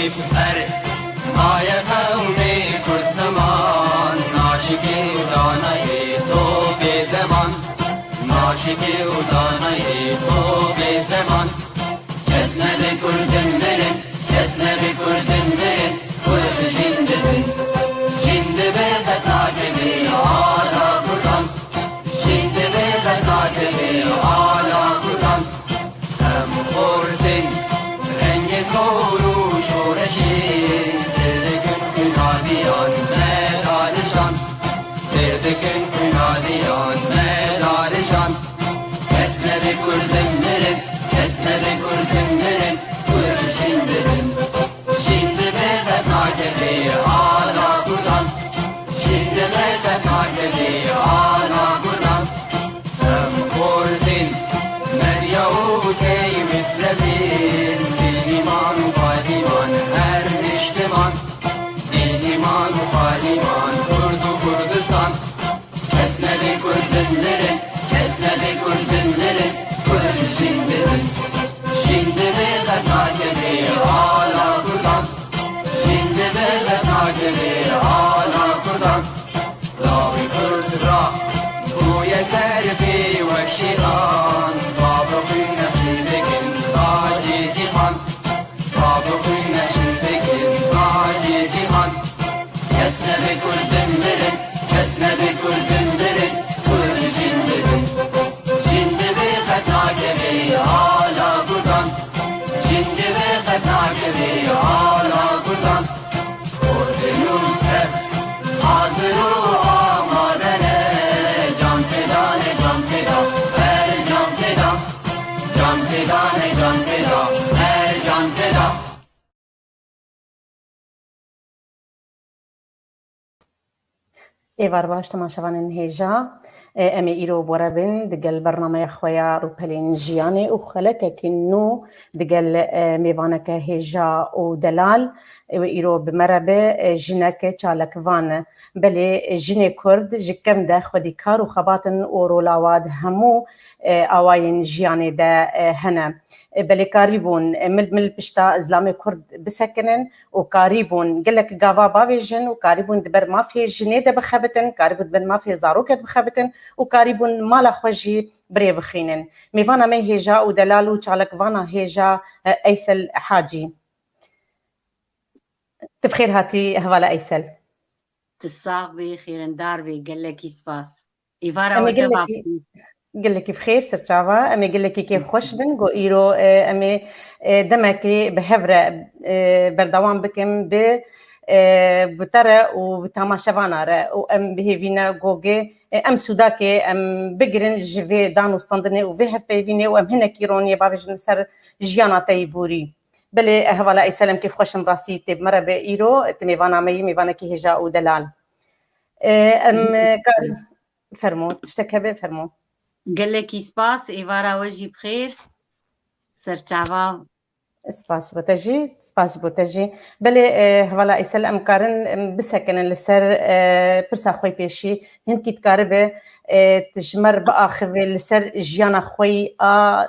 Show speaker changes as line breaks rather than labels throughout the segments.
بفرق ما يقومي كل زمان ناشكي وداني تو بزمان ناشكي وداني تو بزمان كسنا لكل دمرن كسنا لكل دمرن كل جندبن جندبن بتاجبي على قدام جندبن بتاجبي على قدام هم خوردن رنگ کورو شورشی سردکن کنادیان مدارشان سردکن کنادیان مدارشان کسنه بکل دمرن کسنه بکل دمرن کل جندبن جندبن بتاجبی آلا کدام جندبن بتاجبی آلا کدام هم خوردن مریاو کی مثلبین دیمان و پادیمان هر نشتمان دیمان و پادیمان کرد و کردستان کسنه لکل دنلرن کسنه لکل دنلرن کل جندبن جندبن بتاجبی آلا کردان جندبن بتاجبی آلا کردان لاوی کرد را کوی سرفی و شیطان بابقی نشیدکن تاجی جیهان بابقی نشیدکن تاجی جیهان کسنه بکل دمرن کسنه بکل دمرن کل جندبن جندبن بتاجبی آلا کردان جندبن بتاجبی آلا کردان خوردنون تب حاضر و آمادنه جان فدانه جان فدا هر جان فدا جان فدانه جان فدا هر جان فدا
ایوار باش تماشاوان هیجا امی ایرو بورابن دگل برنامه خویا رو پلین جیانه او خلک کنو دگل میوانک هیجا و دلال و ایرو بمربه جنک چالک وان بله جن کرد جکم ده خودی کار و خباتن و رولاواد همو آواین جیانه ده هنه بله کاریبون مل پشتا ازلام کرد بسکنن و کاریبون گلک گاوا باویجن و کاریبون دبر مافی جنه ده بخبتن کاریبون دبر مافی زاروکت بخبتن و کاریبون مالا خوشی بری بخینن میوانا می هیجا و دلالو چالک وانا هیجا ایسل حاجی تبخير هاتي هوالا ايسل
تصاغ بخير دار بقلك سباس إيفارا
امي
وتبع
قل لك بخير سرتشافا امي قل لك كيف خوش بن جو ايرو امي دمكي بهفره بردوام بكم ب بترى وبتماشفانا را وام بهيفينا جوجي ام سوداكي ام بجرن جيفي دانو ستاندني وفيه بيفيني وام هنا كيروني بابج نسر جيانا تيبوري بلي هوالا اي سلام كيف خوش راسي تب مره بايرو تميفانا ميفانا كي هجا ودلال ام فرمو تشتكى فرمو
قلك سباس إيفارا وجهي بخير سرتشافا
سپاس بوتجی بله حوالا ایسل امکارن بسکنن لسر پرسا خوی پیشی هند کیت کاربه تجمر با آخوی لسر جیانا خوی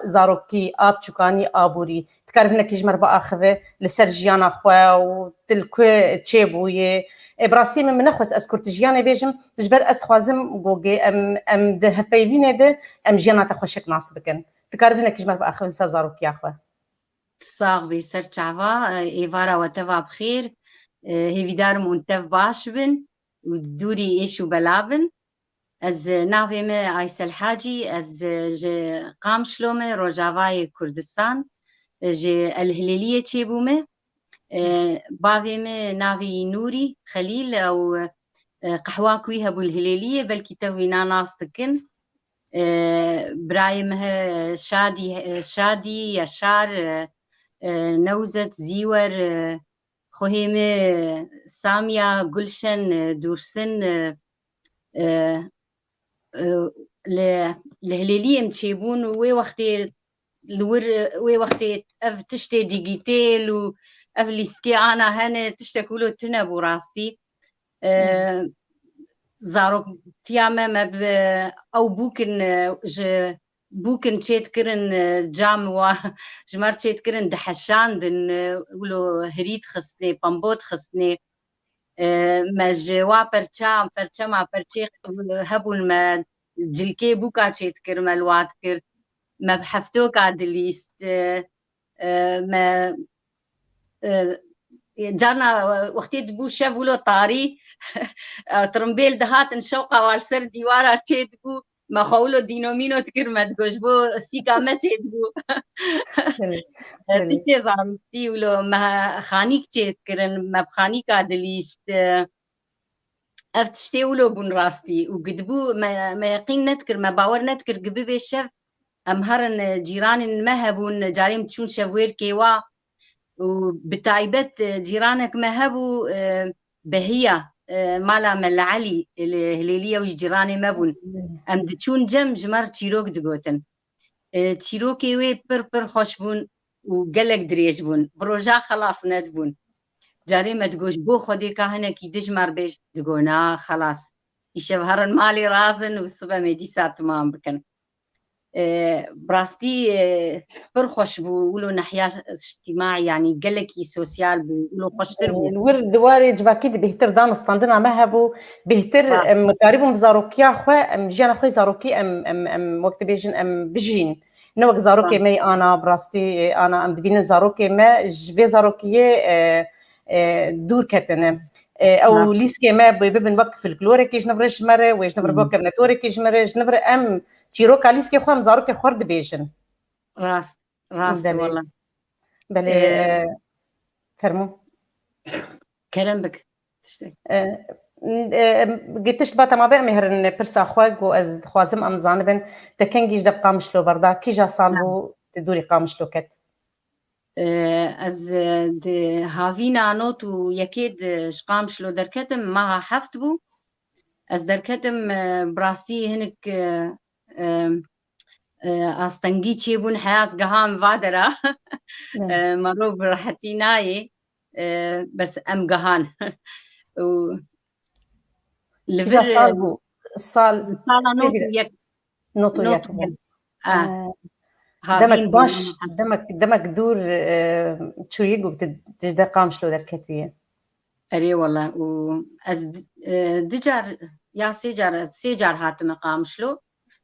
زاروکی بچکانی آبوری تکارب نکی جمر با آخوی لسر جیانا خوی و تلکو چیبوی براستی من نخواست از کرد جیانه بیجم جبر از خوازم گوگی ام ده هفیوینه ده ام جیانا تخوشک ناس بکن تکارب نکی جمر با آخوی لسر زاروکی آخوی
تصاغ بسرتشافا إيفارا وتبع بخير هيفيدار منتف باش بن ودوري إيشو بلابن از ناوی ما عیسی الحاجی از قام شلومه روجاوای کردستان جه الهلیلیه چی بومه باوی ما ناوی نوری خلیل او قحواکوی هبو الهلیلیه بلکی توینا ناستکن برایم شادی یشار نوزت زیور خوهیم سامیا گلشن دورسن لهليلي متشيبون وي وقتي اف تشتي ديجيتيل و اف ليسكي انا هنا تشتكولو تنبو راستي زارو تياما ما او بوكن بوكن تشيت كرن جام و جمار تشيت كرن دحشان دن ولو هريد خصني بامبوت خصني مج وابرچا فرچا ما پرچی هبون ما جلكي بوكا تشيت كر ملوات كر ما بحفتو كادليست ما جانا وقتي دبو شافولو طاري ترمبيل دهات نشوقا والسر ديوارا تشيدبو ما خولو دينومينو تكر ما تقوش بو سيكا ما تشيدبو تيجي زارتي ولو ما خانيك تشيد كرن ما بخانيك عدليست افتشتي ولو بون راستي وقدبو ما يقين نتكر ما باور نتكر قبو بيشف امهرن جيران ما هبون جاريم تشون شفوير كيوا وبتايبت جيرانك ما هبو بهية مالا من علي الهليلية وجيراني مبون ام دتشون جم جمر تشيروك دقوتن تشيروكي وي بر خوش بون وقلق دريش بون بروجا خلاص ندبون جاري ما تقوش بو خدي كهنا كي دجمر بيش دقونا خلاص يشبهرن مالي رازن والصبا ميديسات تمام بكن براستي بر خوش بو ولو ناحية اجتماعي يعني قلقي سوسيال بو ولو خوشتر بو
الورد واري جباكيد بهتر دانو ستاندنا ما هبو بهتر مقاربهم زاروكيا خو جانا خو زاروكي ام وقت بيجن ام بجين نوك زاروكي مي انا براستي انا ام دبين زاروكي ما جبي زاروكي دور كتنه او ليسكي ما ببن وقف الكلوريك يجنفرش مره ويجنفر بوك نتوريك يجمرج نفر ام تشيروكا ليسكي خو ام زاروكي خورد بيجن
راست والله
بلي فرمو
كلام بك
قلتش بات ما بقى مهرن برسا خواج واز خوازم ام زانبن تكنجيش دب قامشلو بردا كي جا صالبو تدوري قامشلو كت
از هافينا نوتو يكيد قامشلو دركتم ما حفتبو از دركتم براستي هنك استنجي تشيبون حياس قهام فادرة مرو براحتي ناي بس ام قهان و
لفر صال نوتو يك دمك باش دمك دور تشويق وبتجدا قامشلو دركتيه
اري والله و از دجار يا سيجار هات مقامشلو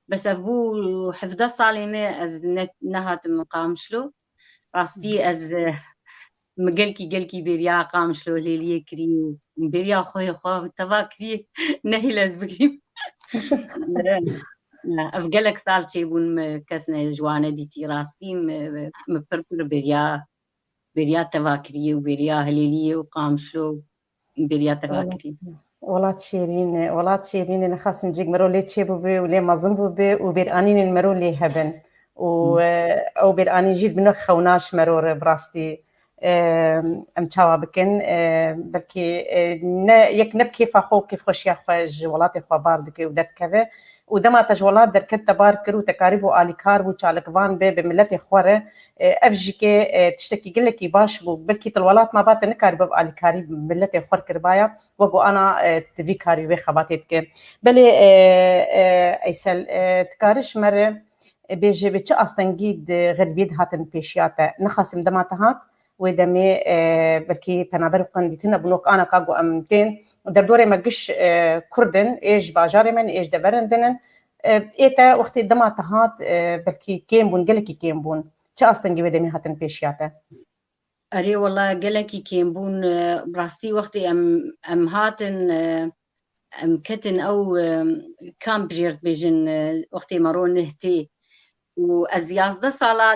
بس ابو حفظ صالمه از نهات مقامشلو راستي از مقلكي بيريا قامشلو ليليه كري بيريا خو تبا كري نهي از بكري افقلك سال شيبون كسنا جوانا ديتي راستي مبربر بيريا تبا كري وبيريا هليليه وقامشلو بيريا تبا كري
ولات شيرين انا خاص نجيك مرو لي تشيبو بي ولي مازنبو بي وبيرانين المرو لي هبن او بيراني جيت منك خوناش مرور براستي ام تشاوا بكن بلكي يك نبكي فخو كيف خوش يا خوج ولاتي خو باردك ودت كذا ودما تجولات دركت تباركر وتكاريبو اليكار وچالك فان بملتي خوره افجيكي تشتكي قلكي باش بو بلكي الولات ما بات نكاريبو اليكاري بملتي خور كربايا وقو انا تفي كاري بي خباتيتك بلي ايسل تكارش مره بيجي بتش استنجيد غربيد هاتن بيشياتا نخاسم دماتهات ودمي بلكي تنابر قنديتنا بنوك انا كاغو امتين دردوري مقش كردن ايش باجاري من ايش دبرندن ايتا وقت دماتهات بلكي كيم بون قلكي كيم بون تش استنجي ودمي هاتن بيشياتا
اري والله قلكي كيم بون براستي وقتي ام هاتن ام كتن او كامب جيرت بيجن وقتي مرون نهتي وازياز ده صلاة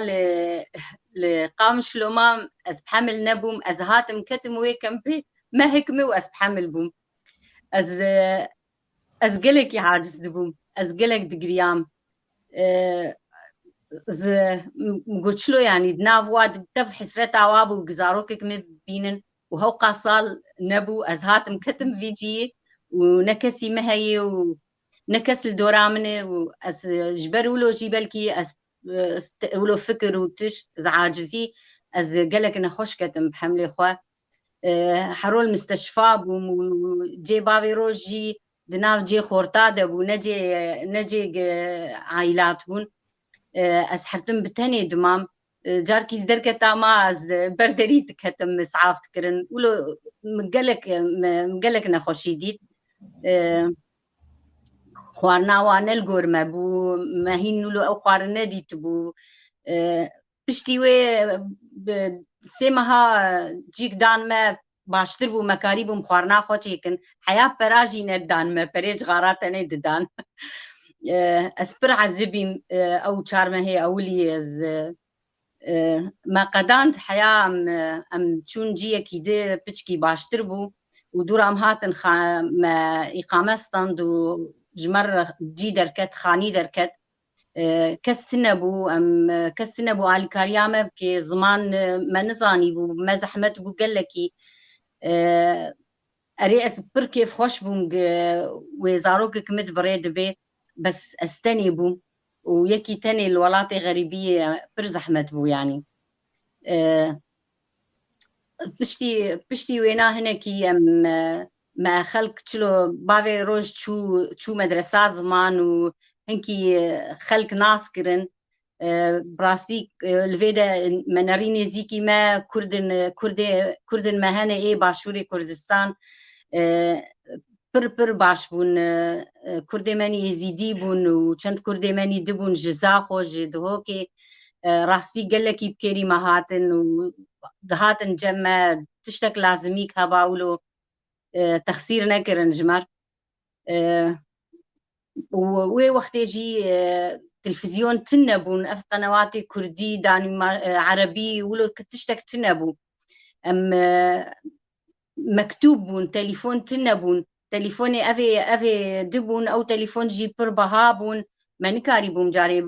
لقام شلومام از بحمل نبوم از هاتم كتم ويكم بي ما هكمي واز بحمل بوم از قلك يعاجز دبوم از قلك دقريام قلت له يعني دناف واد تف حسرت عواب وقزاروكك مبينن وهو قاصال نبو از هاتم كتم فيجي ونكسي مهي ونكس الدورامنه واس جبروا له جبلكي اس ولو فكر وتش عاجزي از قالك انا خوش كتم بحملي خوا حرول المستشفى وجي بافي روجي دناف جي خورتا دبو نجي عائلات بون از حرتم بتنی دمام جارکی زدرکت ما از بردری تکتم سعافت کرن ولو مقلك نخوشی دید خوارنا وانل گرمه بو مهین ولو او خوارنه دیت بو پشتی وی سه ماه جیک دان ما باشتر بو مکاری بو مخوارنا خو چیکن حیا پراجی نه دان ما پریج غارات نه ددان از پر عذبیم او چارمه هی اولی از ما قدانت حیا ام چون جیه کی ده پچکی باشتر بو و دور ام هاتن ما اقامه ستاند و جمر جی درکت خانی درکت كستنبو ام كستنبو على الكاريامه كي زمان ما نزاني بو ما زحمت بو قال لكي اري اس بركيف خوش بو وزاروك كمد بريد بي بس استني بو ويكي تاني الولاطي غريبيه بر زحمت بو يعني بشتي وينا هنا كي ام ما خلق تشلو بافي روج شو مدرسه زمان و هنكي خلق ناس كرن براستي الفيدا منارين زيكي ما كردن مهنه اي باشوري كردستان پر باش بون كردماني يزيدي بون و چند كردماني دبون جزا خوش دهوكي راستي قالكي بكيري مهاتن و دهاتن جمع تشتك لازميك هباولو تخسير نكرن جمر وي وقت يجي تلفزيون تنبون اف قنوات كردي داني عربي ولو كتشتك تنبو ام مكتوب بون تليفون تنبون تليفوني افي دبون او تليفون جي بر بهابون ما نكاري بوم جاري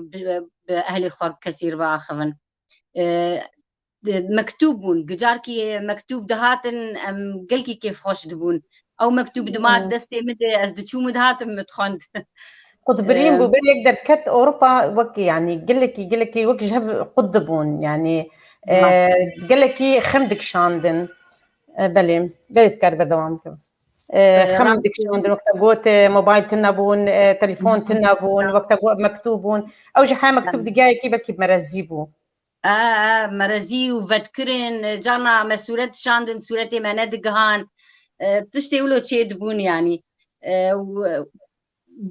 باهلي خرب كثير باخفن مكتوبون جاركي مكتوب دهاتن ام قلكي كيف خوش دبون او مكتوب دمات دستي مدى از دشو مدهاتم متخند
قطبرين بو بل يقدر كت اوروبا وك يعني قلكي وك جهف قطبون يعني قلكي خمدك شاندن بلي تكرر دوام خمدك شاندن وقت قوت موبايل تنبون تليفون تنبون وقت قوت مكتوبون او جحا مكتوب دقايق بلكي بمرزيبو
مرزي وفذكرن جانا مسورة شاندن سورة ما ندقهان تشتي ولو تشي دبون يعني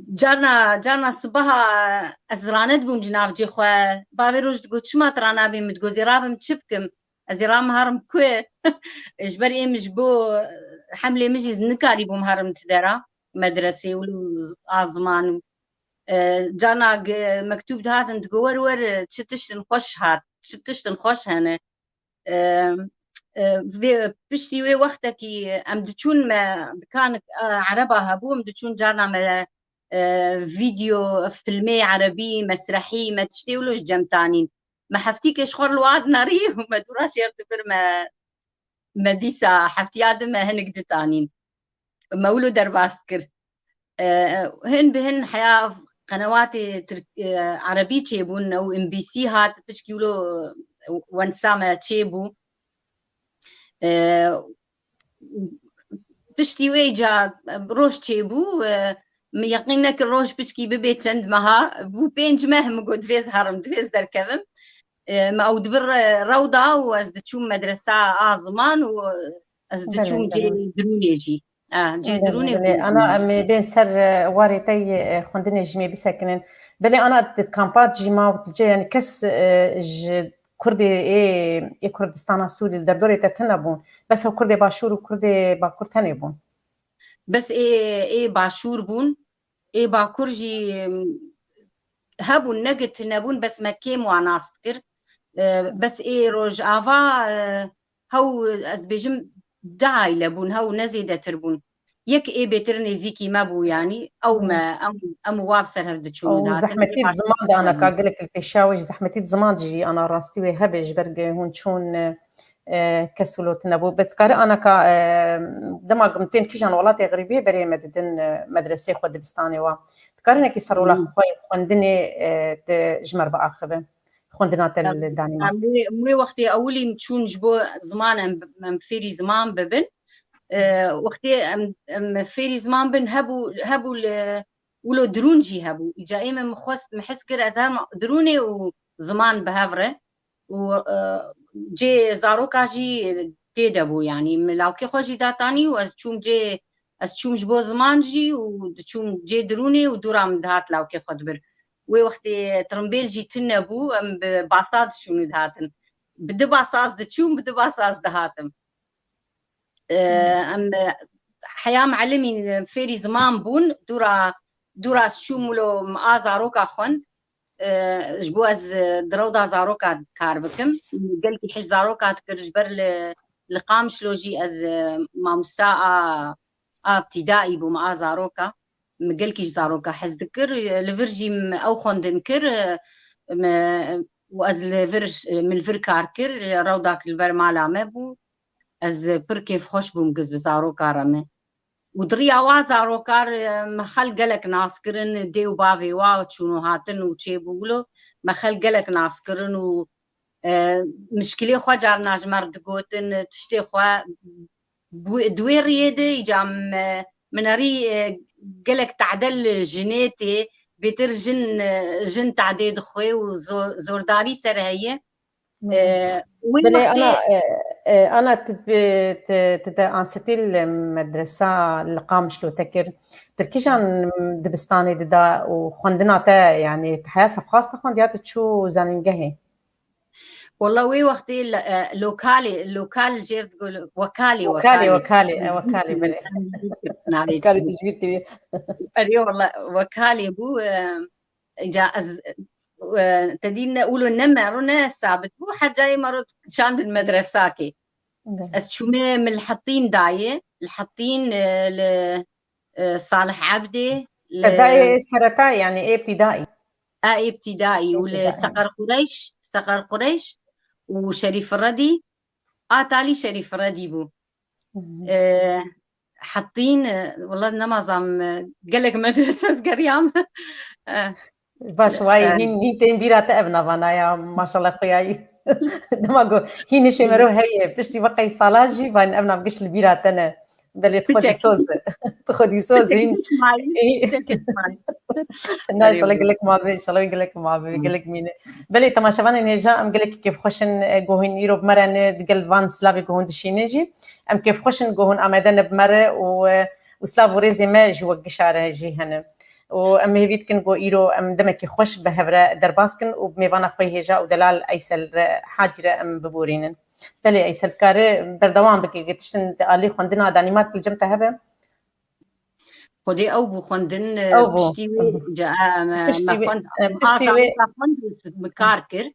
جانا صباها ازرانت بوم جناف جي خواه بابي روش تقول شما ترانا بي متقوزي رابم تشبكم ازرام هارم كوي اجبر ايه مجبو حملي مجيز نكاري بوم هارم تدرا مدرسي ولو آزمان جانا مكتوب دهاتن تقول ور تشتشتن خوش هات تشتشتن خوش هنه بشتي وي وقتكي ام دچون ما كان عربة هبو ام دچون جانا ما فيديو فيلمي عربي مسرحي ما تشتي ولوش جمتانين ما حفتيك شخور الواد ناري وما دوراش يرتبر ما ديسا حفتي آدم هنك دتانين ما ولو درباستكر هن بهن حياة قنوات عربي تشيبون او ام بي سي هات بشكي ولو وانسامة تشيبو بشتي ويجا روش تشيبو يقينك الروش بشكي ببيت چند مها بو بينج مهم قد فيز هرم دويز دركبم ما او دبر روضة وازد تشوم مدرسة زمان وازد تشوم جي دروني جي جي دروني
انا بين سر واريتي خندني جمي بسكنن بلي انا كامبات جيما وتجي يعني كس كردي اي كردستان سوري دردوري تتنبون بس هو كردي باشور وكردي باكور تنبون
بس اي باشور بون اي باكور جي هبون نقت نبون بس ما كيم وعناستكر بس اي روج افا هو از بيجم داعي لبون هو نزيدة تربون يك اي بيترني زيكي ما بو يعني او ما ام وابسر هرد تشون
او زحمتي زمان دا انا كاقلك البيشاوي زحمتي زمان جي انا راستي وي هبج برق هون شون كسلو تنبو بس كار انا كا دما قمتين كيجان ولاتي غريبيه بري مددن مدرسه خو دبستاني وا تكارنا كي صاروا لا خوي خندني تجمر باخبه خندنا تل داني
مي وقتي اولي مشون جبو زمان ام فيري زمان ببن وقتي ام فيري زمان بن هبو ولو درون جي هبو إجا إيما محسكر أزهر دروني وزمان بهفرة وجي زاروكا جي تيدبو يعني ملاوكي خوشي داتاني وأشوم جي أشوم جبو زمان جي وشوم جي دروني ودورام دهات لاوكي خدبر ووقتي ترمبيل جي تنبو أم ببعطاد شوني دهاتن بدبا ساز دتشوم بدبا ساز دهاتم أم حياة معلمي فيري زمان بون دورا شوملو مع زاروكا خوند جبو از درودا زاروكا كار بكم قلتي حش زاروكا تكر جبر لقامش لوجي از ما مستاء ابتدائي بو مع زاروكا مقلكيش زاروكا حز بكر لفرجي او خوند نكر واز لفرج من الفر كاركر روداك البر مالا بو از بركيف خوش بوم قز بزاروكا رمي ودريا وازاروكار مخل قلق ناسكرن ديو بافي واو تشونو هاتن وچي بولو مخل قلق ناسكرن و مشكلة خوا جارنا جمر دقوتن تشتي خوا دوي ريدة يجام مناري قلق تعدل جنيتي بيتر جن تعديد خوي وزورداري سر هي
بلي انا انستي المدرسه القام شلو تكر تركيجان دبستاني ددا وخندنا تا يعني تحيا صفقاس خنديات تشو زانينجهي
والله وي وقتي لوكالي جير تقول وكالي
بلي وكالي تجبير كبير
ايوه والله وكالي بو جاء تدين نقولوا نمرنا ثابت بو حاجة مرات شاند المدرسة كي أشومي من الحطين داية الحطين لصالح عبدي
ابتدائي سرطاي يعني ايه ابتدائي
ابتدائي صقر قريش وشريف الردي تالي شريف الردي بو حطين والله نمازم قالك مدرسة سقريام
باش واي هين تين بيرات ابنا فانا يا ما شاء الله خوياي دماغو هين شمرو هي بشتي بقي صلاجي فان ابنا بقش البيرات انا بل تاخذي صوص هين ان شاء الله يقول لك ما بي ان شاء الله يقول لك ما بي يقول لك مين بلي تماشا فانا نجا ام قال لك كيف خوشن جوهن يروب مرن دقل فان سلافي جوهن دشينيجي ام كيف خوشن جوهن امدن بمره وسلافو ريزي ما جو قشاره جي هنا وام هيفيت كن جو ايرو ام دمك خوش بهبره درباسكن وبميفانا خوي هجا ودلال ايسل حاجره ام ببورينن بلي ايسل كار بردوام بكي قتشن علي خوندنا دانيمات الجمته هبه
خدي او بو خوندن بشتيوي خوند مكاركر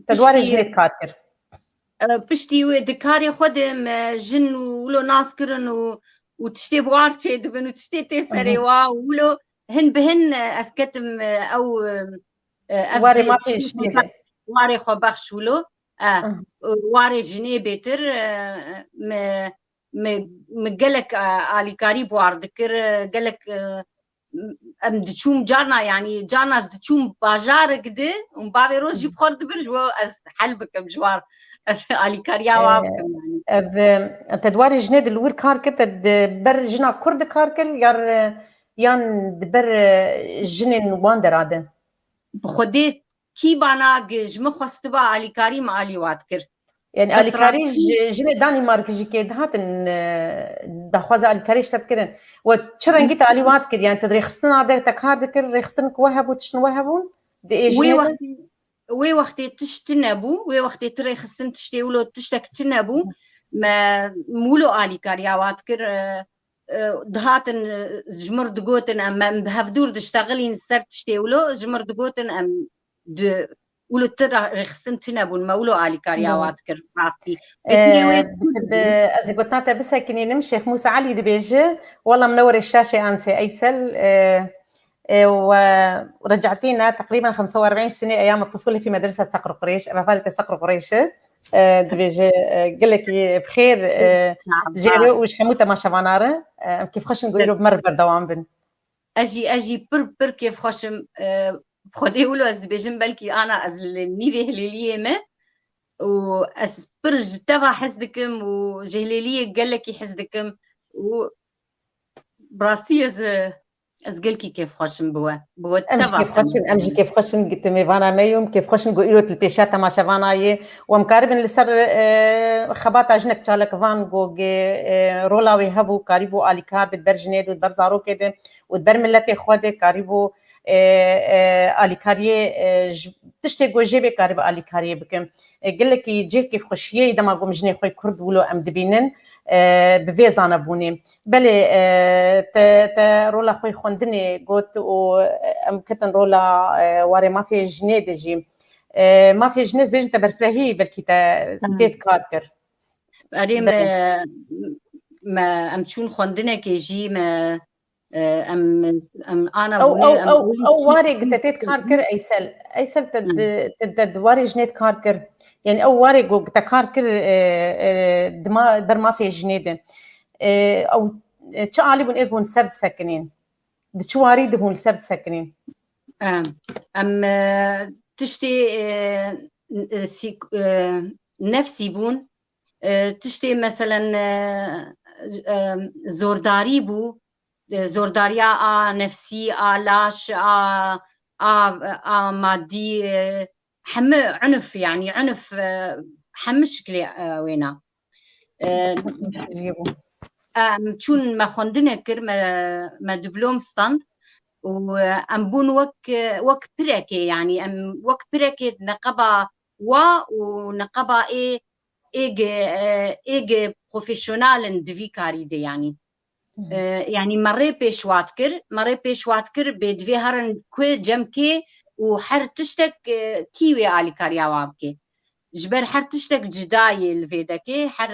تدوار جنيت كاركر
بشتيوي دكاري خدم جن ولو ناسكرن وتشتي بوارتشي دبن وتشتي تسري ولو هن بهن اسكتم او
واري ما فيش
واري خو بخشولو واري جني بيتر مقلك علي كاري بوار ذكر قالك ام دشوم جارنا يعني جارنا دشوم باجار كده ومبابي روجي بخرد بالجو از حلبك بجوار علي كاريا وابكم
يعني تدواري جنيد الور كاركر تدبر جنا كرد كاركر يان دبر جنين واندر عادة
بخدي كي بانا جم خستبا علي كاري مع علي واتكر
يعني علي كاري جني دانمارك جي كيد هاتن دخوازا علي كاري تفكرن وتشرنجيت علي واتكر يعني تدري خستنا عادة تكاردكر رخستنك وهب وتشن وهبون
وي وقتي تشتنبو وي وقتي تري خستن تشتي ولو تشتك تنبو ما مولو علي كارياوات كر دهاتن جمر دقوتن ام بهفدور تشتغلين سر تشتي ولو جمر دقوتن ام ولو تري خستن تنبو مولو علي كارياوات كر عقتي
از قلت بس هيك نمشي موسى علي دبيجه والله منور الشاشه انسي ايسل ورجعتينا تقريبا 45 سنه ايام الطفوله في مدرسه صقر قريش ابا فالت صقر قريش دبيجه قال لك بخير جيرو وش حموته ما شفاناره كيف خش نقولوا بمر بردوام بن
اجي بر كيف خشم بخدي ولو از دبيجن بلكي انا از النيفي هليليه ما واس برج تبع حسدكم وجهليليه قال لك يحسدكم و براسي از قلكي كيف خوشن بوا
امجي كيف خوشن قلت ميفانا ميوم كيف خوشن قويرو البيشات ما شافانا يه ومقاربن لسر خبات اجنك تشالك فان جو رولا ويهبو قريبو اليكار بتبرجنيد وتبرزارو كده وتبر ملتي خوده قريبو اليكاريه تشتي جو جيبي قريب اليكاريه بكم قال لك يجي كيف خوشيه دما قوم جني خوي كرد ولو ام دبينن بفيزانا بوني بلي تا رولا خوي خوندني قلت ام كتن رولا واري ما في جنيه دجي ما في جنيه بيجن تبرفلهي بلكي تيت كاركر
اريم ما ام تشون خوندني كي جي ما ام انا
بوني او واري قلت تيت كاركر ايسل تد واري جنيه كاركر يعني او واري جو تكاركر دما در ما في جنيه او تشالي بون ايغون سبت سكنين دشواري دهون سبت سكنين
ام تشتي نفسي بون تشتي مثلا زورداري بو زورداريا نفسي لاش مادي حم عنف يعني عنف حمشكلي وينا چون ما خوندنه كر ما دبلوم ستاند وام بون وك بركي يعني ام وك بركي نقبه ونقبه ايج بروفيشنال دفي كاري دي يعني مري بيشوات كر بدفي هرن كوي جمكي وحر تشتك كيوي آلي كاريا وابكي جبر حر تشتك جداي الفيدكي حر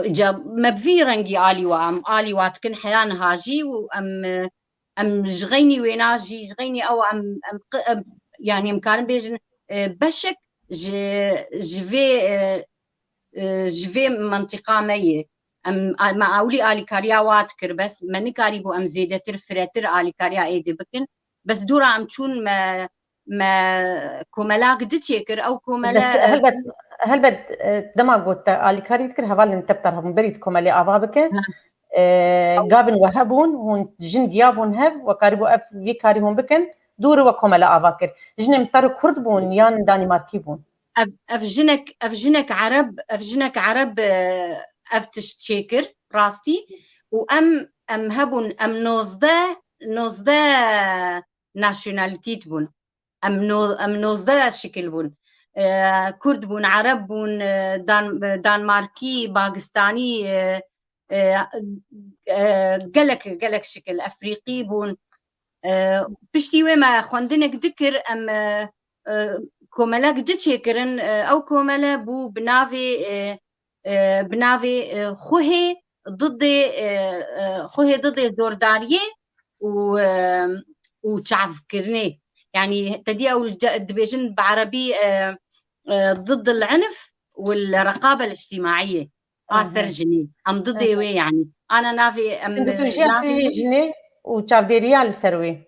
جاب مبفي رنجي آلي واتكن حيان هاجي ام جغيني ويناجي جغيني او ام يعني مكان بين بشك جفي منطقة مية ما أولي آلي كاريا واتكر بس ما نكاري بو أم زيدتر فراتر آلي كاريا ايدي بكن بس دورا أم تشون ما كوملا قدت يكر أو كوملا
هل بد دما قلت آلي كاري تكر هفال انت بترهبون بريد كومالي أفابك قابن وهبون هون جن جيابون هب وكاريبو أف في كاريهم بكن دوري وكوملا أفاكر جن متارو كرد بون يان دانماركي بون
أفجنك عرب أفتشتشيكر راستي وأم هبون أم نوزده ناشوناليتيت بون أم نوزده شكل بون كرد بون عرب بون دانماركي باكستاني قلق شكل أفريقي بون بشتي وما خوندنك ذكر أم كوملا قد تشكرن او كوملا بو بنافي خوهي ضد زورداريه وتشعف كرني يعني تدي او دبيجن بعربي ضد العنف والرقابه الاجتماعيه سرجني ام ضد يعني انا نافي ام
نافي جني وتشعف دي ريال سروي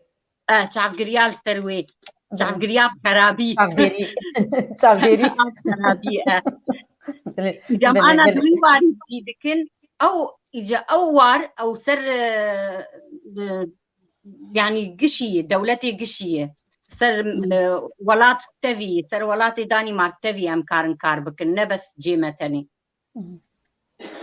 تشعف ريال سروي تشعف ريال خرابي
تعبيري
خرابي إذا أنا دويواري ديدكن أو إجا أوار أو سر يعني قشية دولتي قشية سر ولات تفي سر ولات دانمارك تفي أم كار بكن نبس جيمة تاني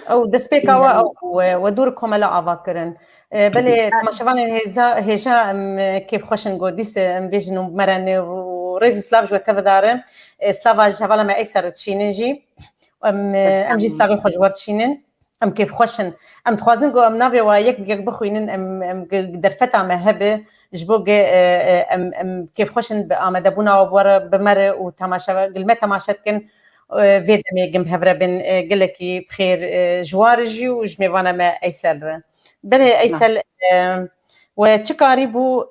او دسبيكا او ودوركم لا افاكرن بلي ما شفاني هيجا كيف خوشن قديس بيجنو مرن وريزو سلاف جو تفدار سلافا جوالا ما ايسر تشينجي ام جي سلافي خوش ورتشينن ام كيف خوشن ام تخوازن قو ام نافي وايك بيك بخوينن ام درفتا مهبه جبوق ام كيف خوشن بامدبونا وبور بمر وتماشا قلمه تماشتكن فيدا مي جنب هفرا بن قلكي بخير جوارجي وجميوانا ما ايسل بلي ايسل وتشكاريبو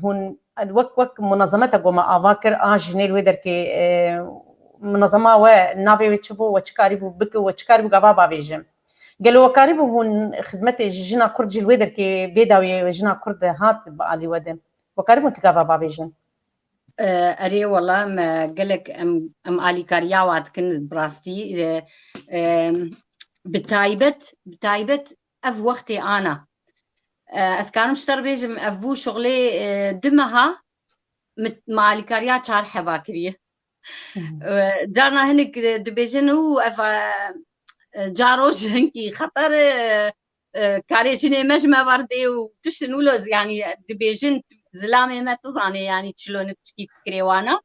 هون وك منظمات قوما افاكر اجنيل ويدر كي منظمه ونافي وتشبو وتشكاريبو بك وتشكاريبو غابا بيجم قالوا وكاريبو هون خدمتي جنا كرد جيل ويدر كي بيداوي جنا كرد هات بالي ودم وكاريبو تغابا بابيجم
أري والله ما قالك أم آلي كاريا واتكن براستي بتايبت اف وقتي انا اسكانم شتر بيجم افبو شغلي دمها مع الكاريات شعر حباكريه جانا هنك دبيجن هو اف جاروش هنكي خطر كاريجني مجمع بردي وتشنولو يعني دبيجن زلامي ما تزاني يعني تشلون بتشكي كريوانا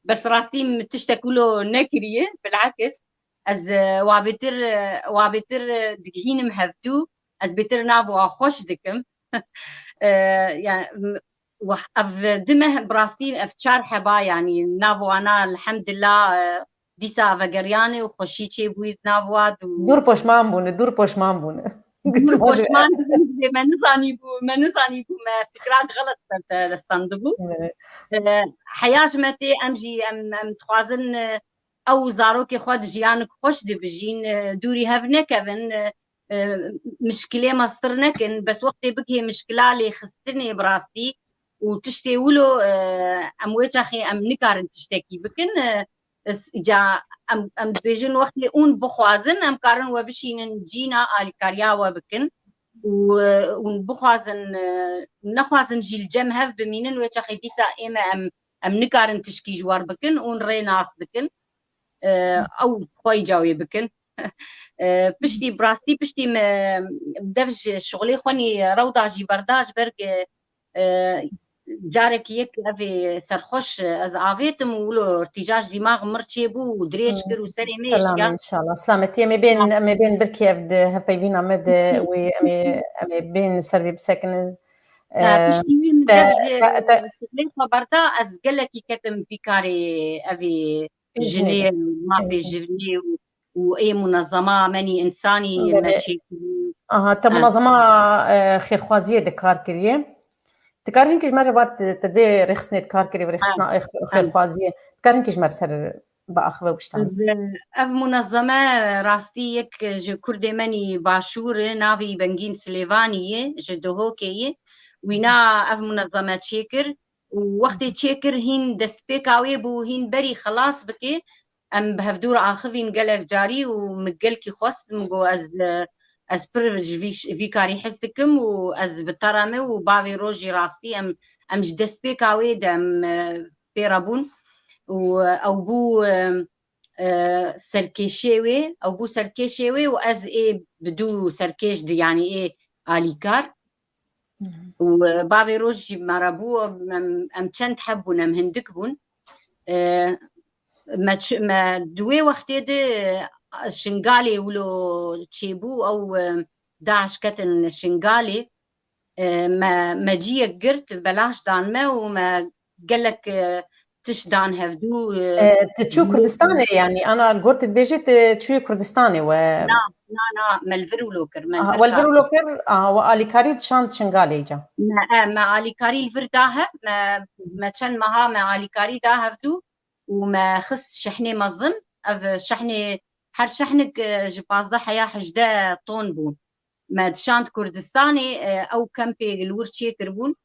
بس راستي تشتكولو نكريه بالعكس از وابتر دقهين مهفتو از بتر نافو خوش دكم يعني اف دمه براستي اف تشار حبا يعني نافو انا الحمد لله دیسا وگریانه و خوشی بوید نواد و
دور پوش مان بونه
دور پشمان من نزانی بو ما فکرات غلط دستاندبو حیاج متی امجی ام تخوازن او زاروک خود جیانک خوش دبجین دوری هف نکون مشكلة مصدر نكن بس وقت بكي مشكلة اللي خستني براستي وتشتي ولو ام وجهي ام نكارن تشتكي بكن جا ام بيجن وقت اللي اون بخوازن ام كارن وبشين جينا الكاريا وبكن ونبخوازن نخوازن جيل جمهف بمينن وجهي بيسا اما ام نكارن تشكي جوار بكن ون ريناس بكن او خوي جاوي بكن پشتی براستی پشتی بدفج شغلی خونی روضع جی برداج برگ جارك يك أبي سرخوش از عافيتم ولو ارتجاج دماغ مرتشي بو ودريش كر وسري مي
سلامة إن شاء الله سلامتي ما بين بركي أبد هفايبين عمد وأمي بين سربي بسكن
بشتي من شغلي خبرتا از قلكي كتم بيكاري أبي جنيه ما في جنيه وأي منظمة ماني إنساني ماشي
تا منظمة خيرخوازية دكار كريه تكارين كيش مرة بعد تدي رخصني تكار كريه ورخصنا خيرخوازية تكارين كيش مرة سر بأخذ وبشتغل
اف منظمة راستي يك جو كردي ماني باشور نافي بنجين سليفانية جو دوهوكية وينا اف منظمة تشيكر ووقت تشيكر هين دستبيكاوي بو هين بري خلاص بكي ام بهفدور عاخفين قلق جاري ومقلكي خوست مقو از برج فيكاري حسدكم واز بترامي وبافي روجي راستي ام جدستبيكاوي دم بيرابون او بو سركيشيوي او بو سركيشيوي واز ايه بدو سركيش دي يعني ايه اليكار وبافي روج مرابو ام چند حبون ام هندكبون ما دوي وقتي دي شنغالي ولو تشيبو او داعش كتن شنغالي ما جيك قرت بلاش دان ما وما قالك تشدان هفدو
تشو كردستاني يعني انا قلت بيجيت تشو كردستاني
لا ملفرولوكر
والفرولوكر واليكاري شانت شنغالي جا
ما اليكاري الفر داهب ما كان مها ما اليكاري داهبدو وما خص شحني مظن اف شحني هر شحنك جباز ده حياه حجده طون بون ما شانت كردستاني او كامبي الورشي كربون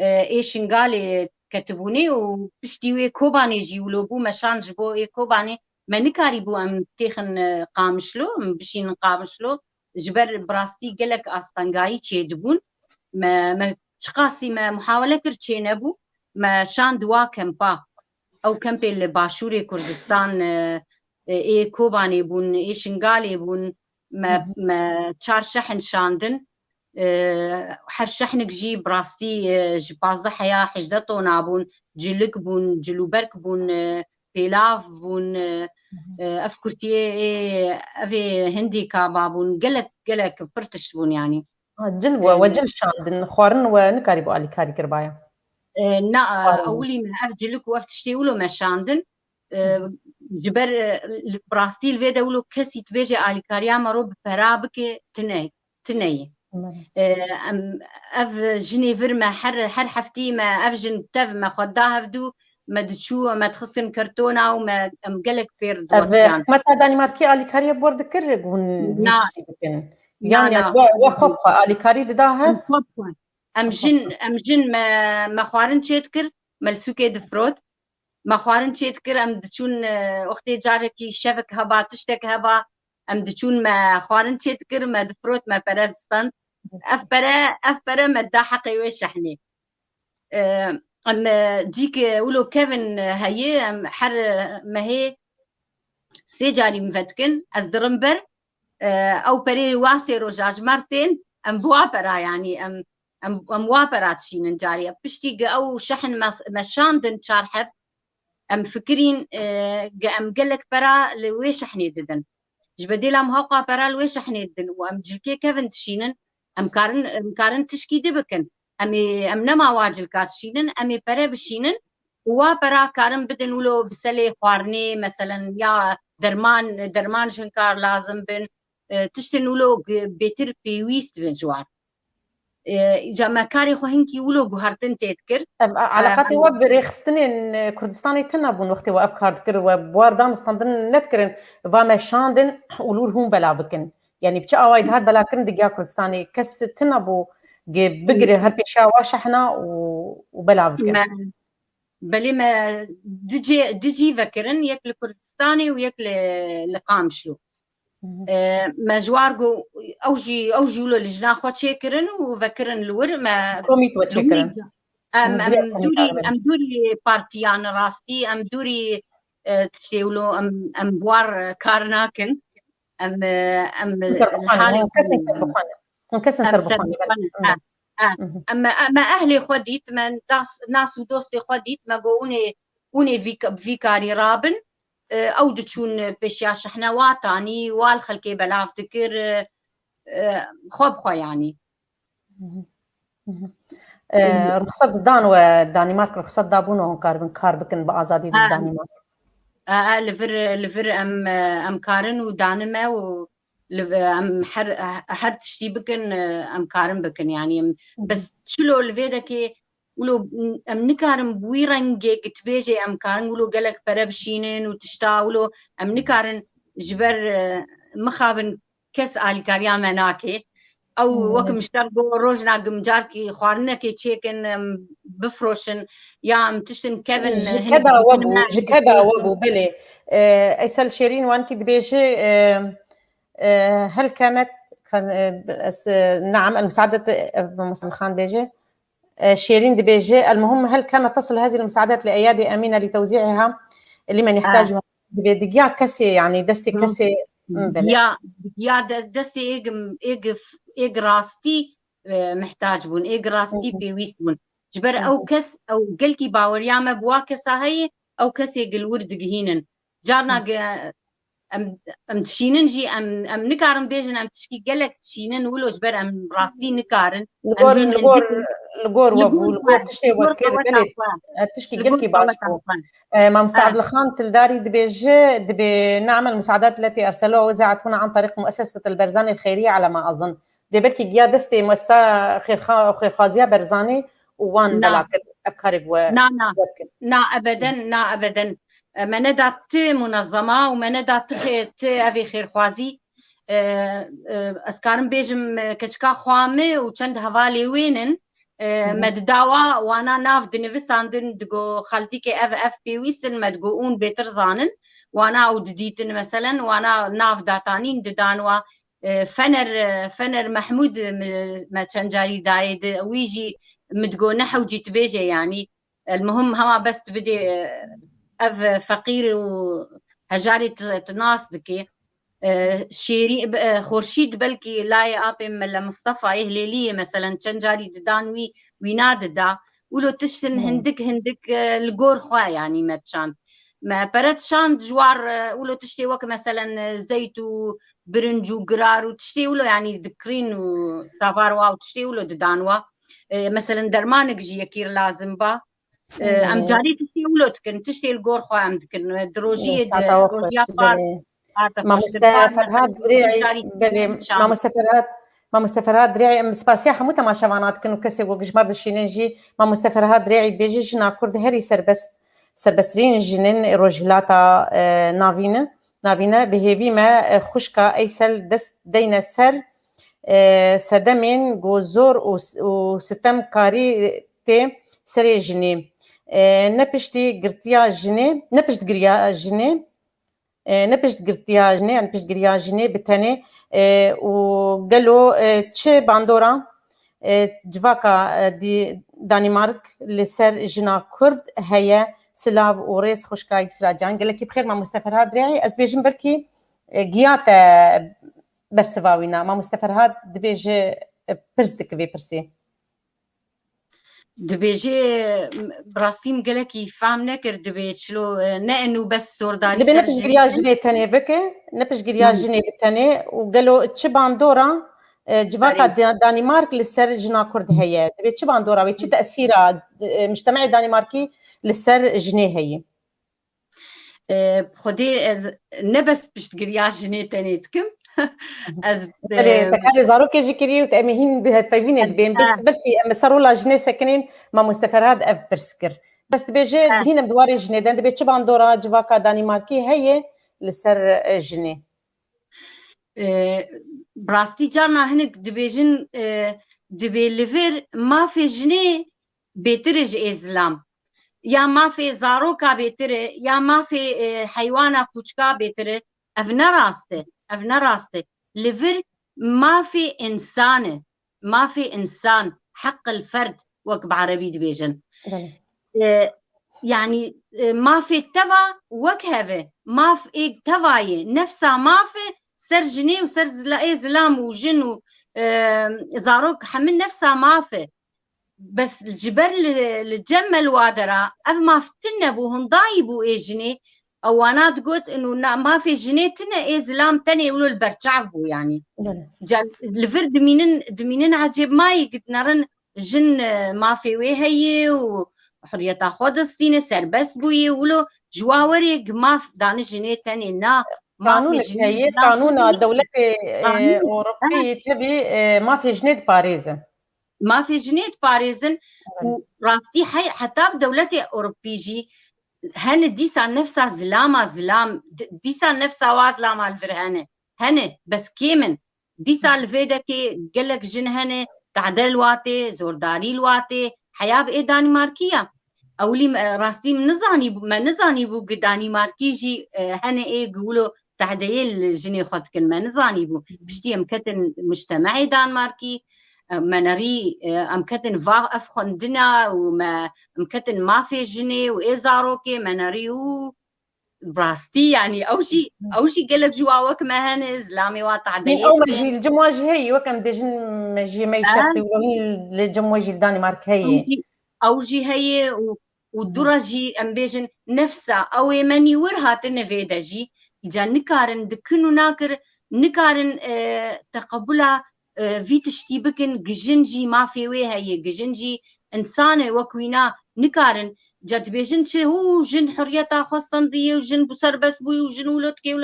اي شنغالي كتبوني وبشتي كوباني جيولو بو مشان جبو اي كوباني ما نكاري بو ام تيخن قامشلو بشي نقامشلو جبر براستي قلك استنغاي تشيدبون ما شقاسي ما محاوله كرتشي نبو ما شان دوا كمبا او كمبي اللي باشوري كردستان اي كوباني بون اي شنغالي بون ما تشار شحن شاندن هر شحنك جي براستي جباز حياة حجدتو نابون جلك بون جلوبرك بون بيلاف بون افكرتي افي هندي كابابون قلك برتش بون يعني
جلوة وجل شاندن خوارن ونكاري بو الي كاري كربايا
نا اولي من افجلك وافتشتي ولو ما شاندن جبر براستي الفيدا ولو كسي تبيجي الي كاريا مرو بفرابك تني اف جنيفر ما حر حفتي ما افجن تف ما خداها بدو ما دشو ما تخصم كرتونه وما مقلك فير
دوسيان متى دنماركي اليكاري بورد كرغون يعني وخبخه اليكاري داها
ام جن ما خوارن تشتكر ملسوكي دفروت ما خوارن تشتكر ام دشون وقتي جاركي شبك هبا تشتك هبا دچون ما خوارن تذكر ما دفروت ما برستان أفبرة ما داحقي وشحني أم ديك ولو كيفن هي أم حر ما هي سيجاري مفتكن از درمبر أو بري واسي روجاج مرتين أم بوابرا يعني أم وابرات شين جاري بشتي أو شحن مشاندن شارحب أم فكرين أم قلك برا لويش حني ددن جبدي لام هوقا برا لويش حني ددن وأم جلكي كيفن تشينن أم كارن تشكي دبكن أم نما واجل كاتشينن أم برا بشينن وابرا كارن بدن ولو بسلي خوارني مثلا يا درمان شنكار لازم بن تشتن ولو بيتر بيويست بنجوار جامع كاري خو هنكي ولو بهارتن تذكر
علاقاتي وبريخستنين كردستاني تنابون وقتي وافكار ذكر وبواردان وستاندن نذكرن فما شاندن ولورهم بلا بكن يعني بتشا وايد هاد بلا كن دقيا كردستاني كس تنابو بقري هربي شاوا شحنا وبلا بكن
بلي ما دجي فكرن يك الكردستاني ويك لقامشلو ما جوارجو اوجي ولو لجنا خو تشكرن وفكرن الور ما
كوميت وتشكرن
ام دوري بارتيان راستي ام دوري تشيولو ام بوار كارناكن ام
الحال كسن سربخان
اما اهلي خديت من ناس ودوستي خديت ما قوني فيكاري رابن او دچون بشياش احنا واتاني والخلكي بلاف ذكر خو يعني
رخصت دان ودانمارك رخصت دابونو كاربكن بازادي دانمارك
لفر ام كارن ودانما و ام حر تشتي بكن ام كارن بكن يعني بس شلو الفيدكي ولو ام نكارن بويرنجي كتبيجي ام كارن ولو قالك بربشينن وتشتاولو ام نكارن جبر مخابن كس الكاريا مناكي او وقت مشترقو روجنا قمجاركي خوارنكي تشيكن بفروشن يا ام تشتن كيفن
كذا وابو بلي ايسال شيرين وانكي دبيجي هل كانت نعم المساعدة مثلا خان بيجي شيرين دبيجي المهم هل كانت تصل هذه المساعدات لأيادي أمينة لتوزيعها لمن يحتاجها بدقيا كسي يعني دستي كسي
يا دستي إيج راستي محتاج بون إيج راستي بيويست بون جبر أو كس أو قلكي باور ياما بواكسا هي أو كسي قلورد جهينن جارنا ام تشينن جي ام نكارن بيجن ام تشكي قالك تشينن ولو جبر ام راستي نكارن
الغور وابو الغور تشتي وكر بلي تشكي قلكي باشكو ما مستعد الخان تلداري دبي نعمل المساعدات التي ارسلوها وزعت هنا عن طريق مؤسسة البرزاني الخيرية على ما اظن دبلكي جيا دستي مؤسسة خير خازية برزاني وان بلاكر افكاري
نا ابدا ما ندات منظمة وما ندات أبي خير خوازي أسكارم بيجم كشكا خوامي وچند هوالي وينن مدداوا وانا ناف دنفساندن دقو خالتي كي اف بيويسن مدقوون بيترزانن وانا او دديتن مثلا وانا ناف داتانين ددانوا فنر محمود ما تشنجاري دايد ويجي مدقو نحو جيت بيجي يعني المهم هما بس بدي اف فقير وهجاري تناس دكي شيري خورشيد بلكي لاي ابي ملا مصطفى هليليه مثلا تشنجاري دانوي ويناد دا ولو تشتن هندك الجور خوا يعني متشان ما برد شان جوار ولو تشتي وك مثلا زيت وبرنج وقرار وتشتي ولو يعني ذكرين وسافار واو تشتي ولو دانوا مثلا درمانك جي يكير لازم با ام جاري تشتي ولو تكن تشتي الجور خوا ام تكن دروجيه
ما مستفرهات دريعي ما مستفرهات دريعي ام سباسيحه مو تما شوانات كنو كسي وجمر الشينجي ما مستفرهات دريعي بيجي جنا كرد هري سربسترين جنين روجلاتا نافينا بهيفي ما خشكا ايسل دست دينا سر سدمين غوزور وستم كاري تي سري جني نبشتي قرتيا جني نبشت قريا جني نبشت قرتيا جني يعني بشت قريا جني بتاني وقالوا تشي باندورا جواكا دانمارك لسر جنا كرد هيا سلاف وريس خوشكاي سراجان قال لك بخير ما مستفر هاد ريعي از بيجن بركي جياتا برسواوينا ما مستفر هاد دبيج برزدك في برسي
دبيجي براستيم قالك يفهم نكر دبيج شلو نأنو بس سورداري
نبي نبش قريا جني تاني بك نبش قريا جني بتاني وقالوا تشبان دورا جواكا دانمارك للسر جنا كرد هي دبي تشبان دورا ويتش تأثيرها مجتمع دانماركي للسر جني هي
خدي نبس بشت قريا جني تاني تكم
از تكالي زاروكي جيكري وتأمهين بهالفايبين بين بس بلكي أما صاروا لا جني ساكنين ما مستفرهاد أف برسكر بس بيجي هنا بدواري جني دان دبي تشبان دورا جواكا دانماركي هي لسر جني
براستي جانا هنك دبيجن دبي ليفر ما في جني بيترج إسلام يا ما في زاروكا بيتره يا ما في حيوانا كوچكا بيتره أفنا راسته ليفر ما في إنسان ما في إنسان حق الفرد وك بعربي دبيجن يعني ما في تبا وك هذا ما في إيه تباي نفسها ما في سر جني وسر إسلام وجن زاروك حمل نفسها ما في بس الجبل الجمل وادرا أف ما فتنا بوهم ضايبوا إيه جني أو أنا تقول إنه ما في جني تنا إسلام تاني يقولوا البرتعبوا يعني الفر دمينن عجيب ما يقدرن جن ما في وهي وحرية خودستين سر بس بوي ولو جواوري ما في دان جني تاني نا
قانون هي قانون الدولة الأوروبية تبي ما في جنيد باريزن
ما في جنيد باريزن وراسي حتى بدولتي أوروبيجي هن ديسا نفسها زلام ديسا نفسها وازلامة الفرهانة هن بس كيمن ديسا الفيدكي قلك جن هن تعدل الواتي زورداري الواتي حياة بإيه دانماركية أولي راستي ما نزاني بو دانماركيجي هن إيه قولوا تعديل الجني خدكن ما نزاني بو بشتي مكتن مجتمعي دانماركي مناري أمكتن فاغ أفخندنا وما أمكتن ما في جني وإزاروكي مناري براستي يعني أو شيء قلب جواوك ما هن إسلامي واتعديت
أو مجي الجمواج هي وكم دجن مجي ما يشرطي ولو الجمواج الدنمارك هي
أو جي هي ودرجي أمبيجن نفسها أو مني ورها تنفيدجي إجا نكارن دكنو ناكر نكارن تقبلها في تشتي بكن جنجي ما في وهي جنجي إنسانة وكوينا نكارن جد بيجن هو جن حريتها خاصة وجن بصر بس بوي وجن ولدكي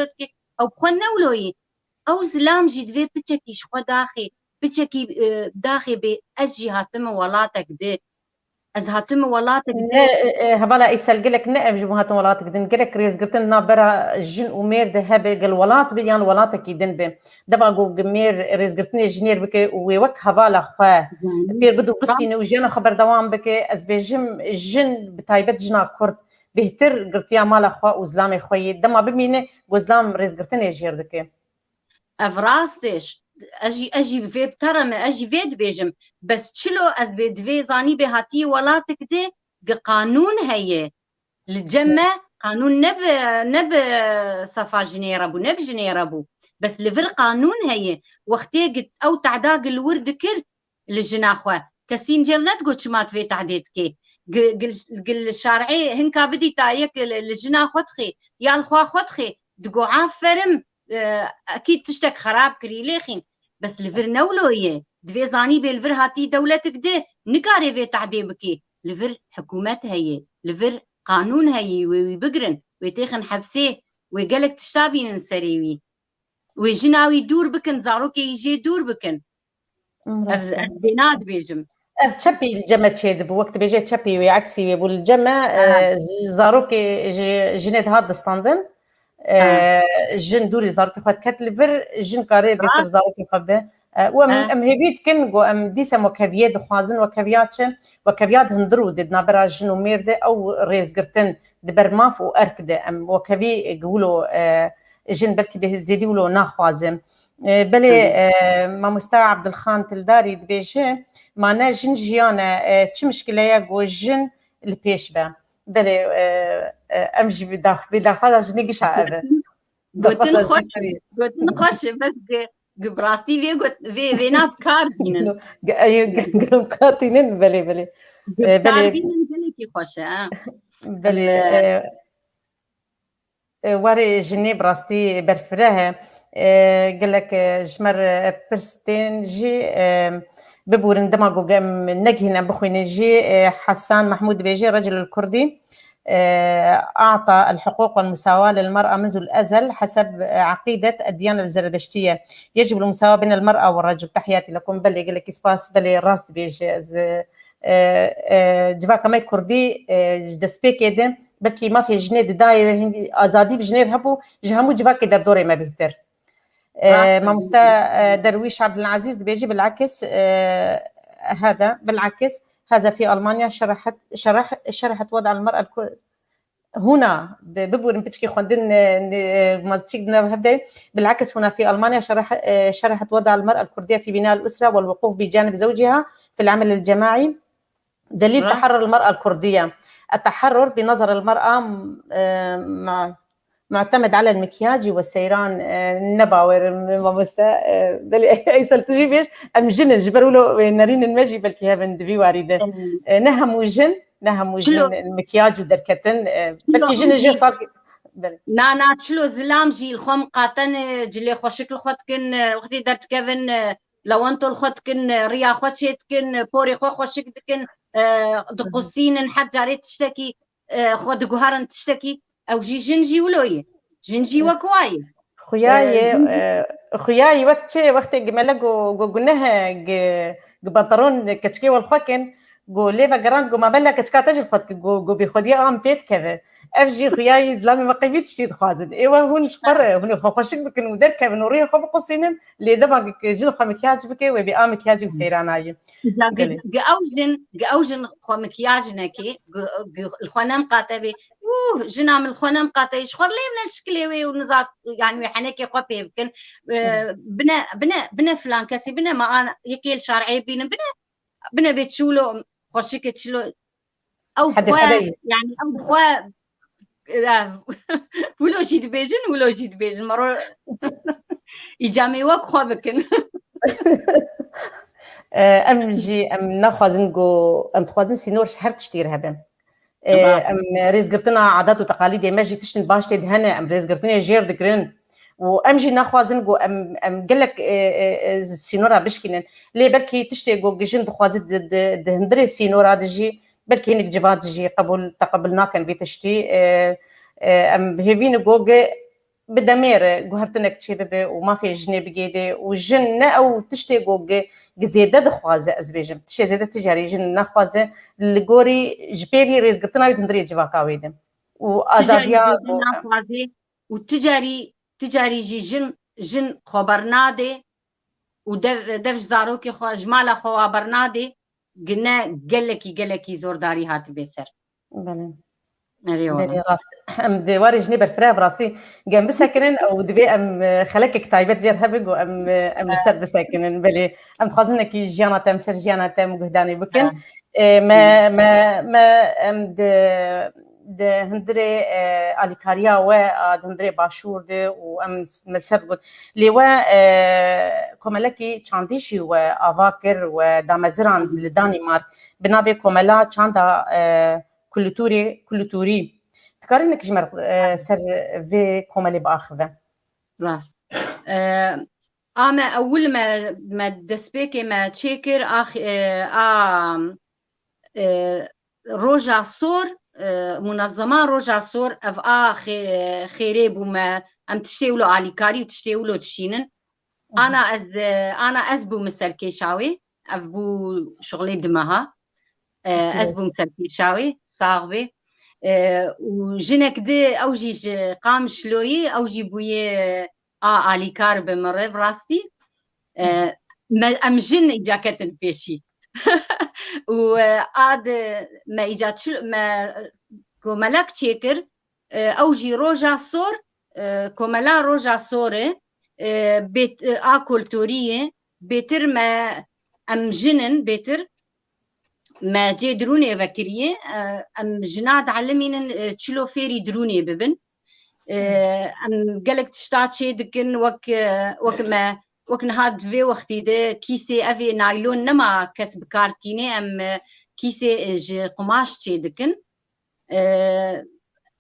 أو بخنا ولوي أو زلام جد في بتشكي شو بتشكي داخي بأجي هاتم ولاتك دي از هاتم ولاتك
هبلا يسالقلك نقب جو هاتم ولاتك دين قلك ريز قلتن نابرا جن ومير ده هبل قال ولات بيان ولاتك يدن به دبا جو جمير ريز قلتني جنير بك ويوك هبلا خا بير بدو قصينه وجينا خبر دوام بك از بجم جن بتايبت جنا كرد بهتر قلتيا مال خا وزلامي خوي دما بمينه وزلام ريز قلتني جيردك
افراستش اجي في بترم اجي في بيجم بس تشلو از بدفي زاني بهاتي ولاتك دي قانون هي الجمع قانون نب صفا جنيربو نب جنيربو بس لفر قانون هي وقتي قد او تعداق الورد كر للجناخوه كسين جرنت قلت شمات في تعديتك قل الشارعي هنكا بدي تايك للجنا خدخي يا الخوا خدخي دقو عافرم اكيد تشتك خراب كري ليخين بس لفر نولويه دفي زاني بالفر هاتي دولتك دي نكاري في تعدي بكي لفر حكومات هي لفر قانون هي ويبقرن ويتيخن حبسيه ويقالك تشتابين نسريوي ويجناوي دور بكن زاروكي يجي دور بكن بيناد بيجم
تشبي الجمع تشيد بوقت بيجي تشبي ويعكسي والجمع زاروكي جنيد هاد ستاندن جن دوري زارك خد كتلفر جن كاري بيتر زارك خبه وام هبيت كن جو ام ديسا مكافيات خوازن وكافيات هندرو ددنا برا جنو ميرد او ريز قرتن دبرماف وأركده أم وكبي يقولوا جن بركي بزيدي ولو ناخوازم بلي ما مستوى عبد الخان تلداري دبيجي ما جن جيانا تش مشكلة يقو جن البيش با بلي أمشي بداخل جني قش عابه
قلتن خوش بس براستي في ناب كاردينن
قلم كاتينين بلي
كاردينن جنكي خوشة
بلي واري جني براستي برفرها قال لك جمر برستين جي ببورن دماغو قام نجهنا بخوين جي حسان محمود بيجي رجل الكردي أعطى الحقوق والمساواة للمرأة منذ الأزل حسب عقيدة الديانة الزردشتية يجب المساواة بين المرأة والرجل. تحياتي لكم بلي قال لك إسباس بلي راست بيجي جوا كماي كردي دسبيك يدم بلكي ما في جنيد داي ازادي بجنير هبو جهمو جواكي در دوري ما بيهتر ما مستا درويش عبد العزيز بيجي بالعكس هذا بالعكس هذا في ألمانيا شرحت وضع المرأة هنا ببور بتشكي خندن ما تشيكنا هبدا بالعكس هنا في ألمانيا شرحت وضع المرأة الكردية في بناء الأسرة والوقوف بجانب زوجها في العمل الجماعي دليل تحرر المرأة الكردية. التحرر بنظر المرأة معتمد على المكياج والسيران النباور مامستا بل اي سلتجي بيش ام جن جبروا له نارين المجي بلكي هبن دبي وارده نهم جن المكياج ودركتن بلكي جن جي صاك
نا تشلو زلام جي الخوم قاتن جلي خوشك الخوتكن وقتي درت كيفن لو انتو الخوتكن ريا خوتشيتكن بوري خوشك دكن دقوسين حد جاريت تشتكي خود جوهرن تشتكي او جي جنجي ولوي جنجي وكواي
خياي وقت جمالك قلناها بنطلون كتشكي والخوكن جو ليفا جراند جو ما بلا كتشكا تجي خدك جو بيخديا ام بيت كذا افجي خياي زلامي ما قيمتش تي خازن ايوا هون شقر هون خوشك بك ودر كان وريه خو قصينن لي دابا جن خو مكياج بك وبي ام مكياج بسيراناي
جاوجن خو مكياج نكي الخنام قاتبي جنام الخنام قاتي شخر لي من الشكلي ونزاك يعني حنكي خو بيمكن بنا فلان كسي بنا ما انا يكيل شرعي بين بنا بتشولو خوشك تشلو او يعني او خوا ولو جيت بيجن مرو يجامي وك خوا بكن
ام جي ام ناخذن جو ام تخوازن سينور شهر تشتير هبم ام ريز قرتنا عادات وتقاليد ما جي تشتن باش تدهنا ام ريز قرتنا جير دكرن وام جي ناخذن جو ام قال لك سينورا بشكنن لي بركي تشتي جو جن تخوازد دهندري سينورا دجي بلكي هنك جبات جي تقبلنا كان في تشتي ام هيفين جوج بدمير جوهرتنك تشيبه وما في جنيه بجيده وجن او تشتي جوج زياده دخوازه ازبيجم تشي زياده تجاري جن نخوازه الجوري جبيري ريز قرتنا يتندري جواكا ويدم وازاديا
وتجاري جي جن خبرنادي ودرج زاروكي خو جمال خبرنادي قلنا قلكي زورداري هات بيسر
بله
بلي
راس ام دواري جني برفرا براسي جنب بسكنن او دبي ام خلك كتايبت جير هبق ام سر بسكنن بلي ام خازنه كي جيانا تام سرجيانا تام قهداني بكن ما ام د هندري اليكاريا و هندري باشور د وام مسبق لي و كوملكي تشانديشي و افاكر و دامزران لدانمارك بنافي كوملا تشاندا كولتوري تكارينك جمر سر في كومالي باخذه
راس اما اول ما دسبيكي ما تشيكر روجا صور منظمه روجا صور اف خيري بوما ام تشتيولو عليكاري وتشتيولو تشينن انا ازبو مسلكي شاوي افبو شغلي دمها ازبو مسلكي شاوي صاغبي وجنك دي اوجي قام شلوي اوجي بوي عليكار بمره براستي ما امجن جاكيت بيشي وعاد ما اجات ما كوملك تشيكر أو جي روجا صور كوملا روجا صورة بيت آكل تورية بيتر ما أم جنن بيتر ما جي دروني فكرية أم جناد علمين تشلو فيري دروني ببن أم قالك تشتات شي دكن وك ما وك نهاد في وقتي ده كيسي أفي نايلون نما كسب كارتيني أم كيسي جي قماش شي دكن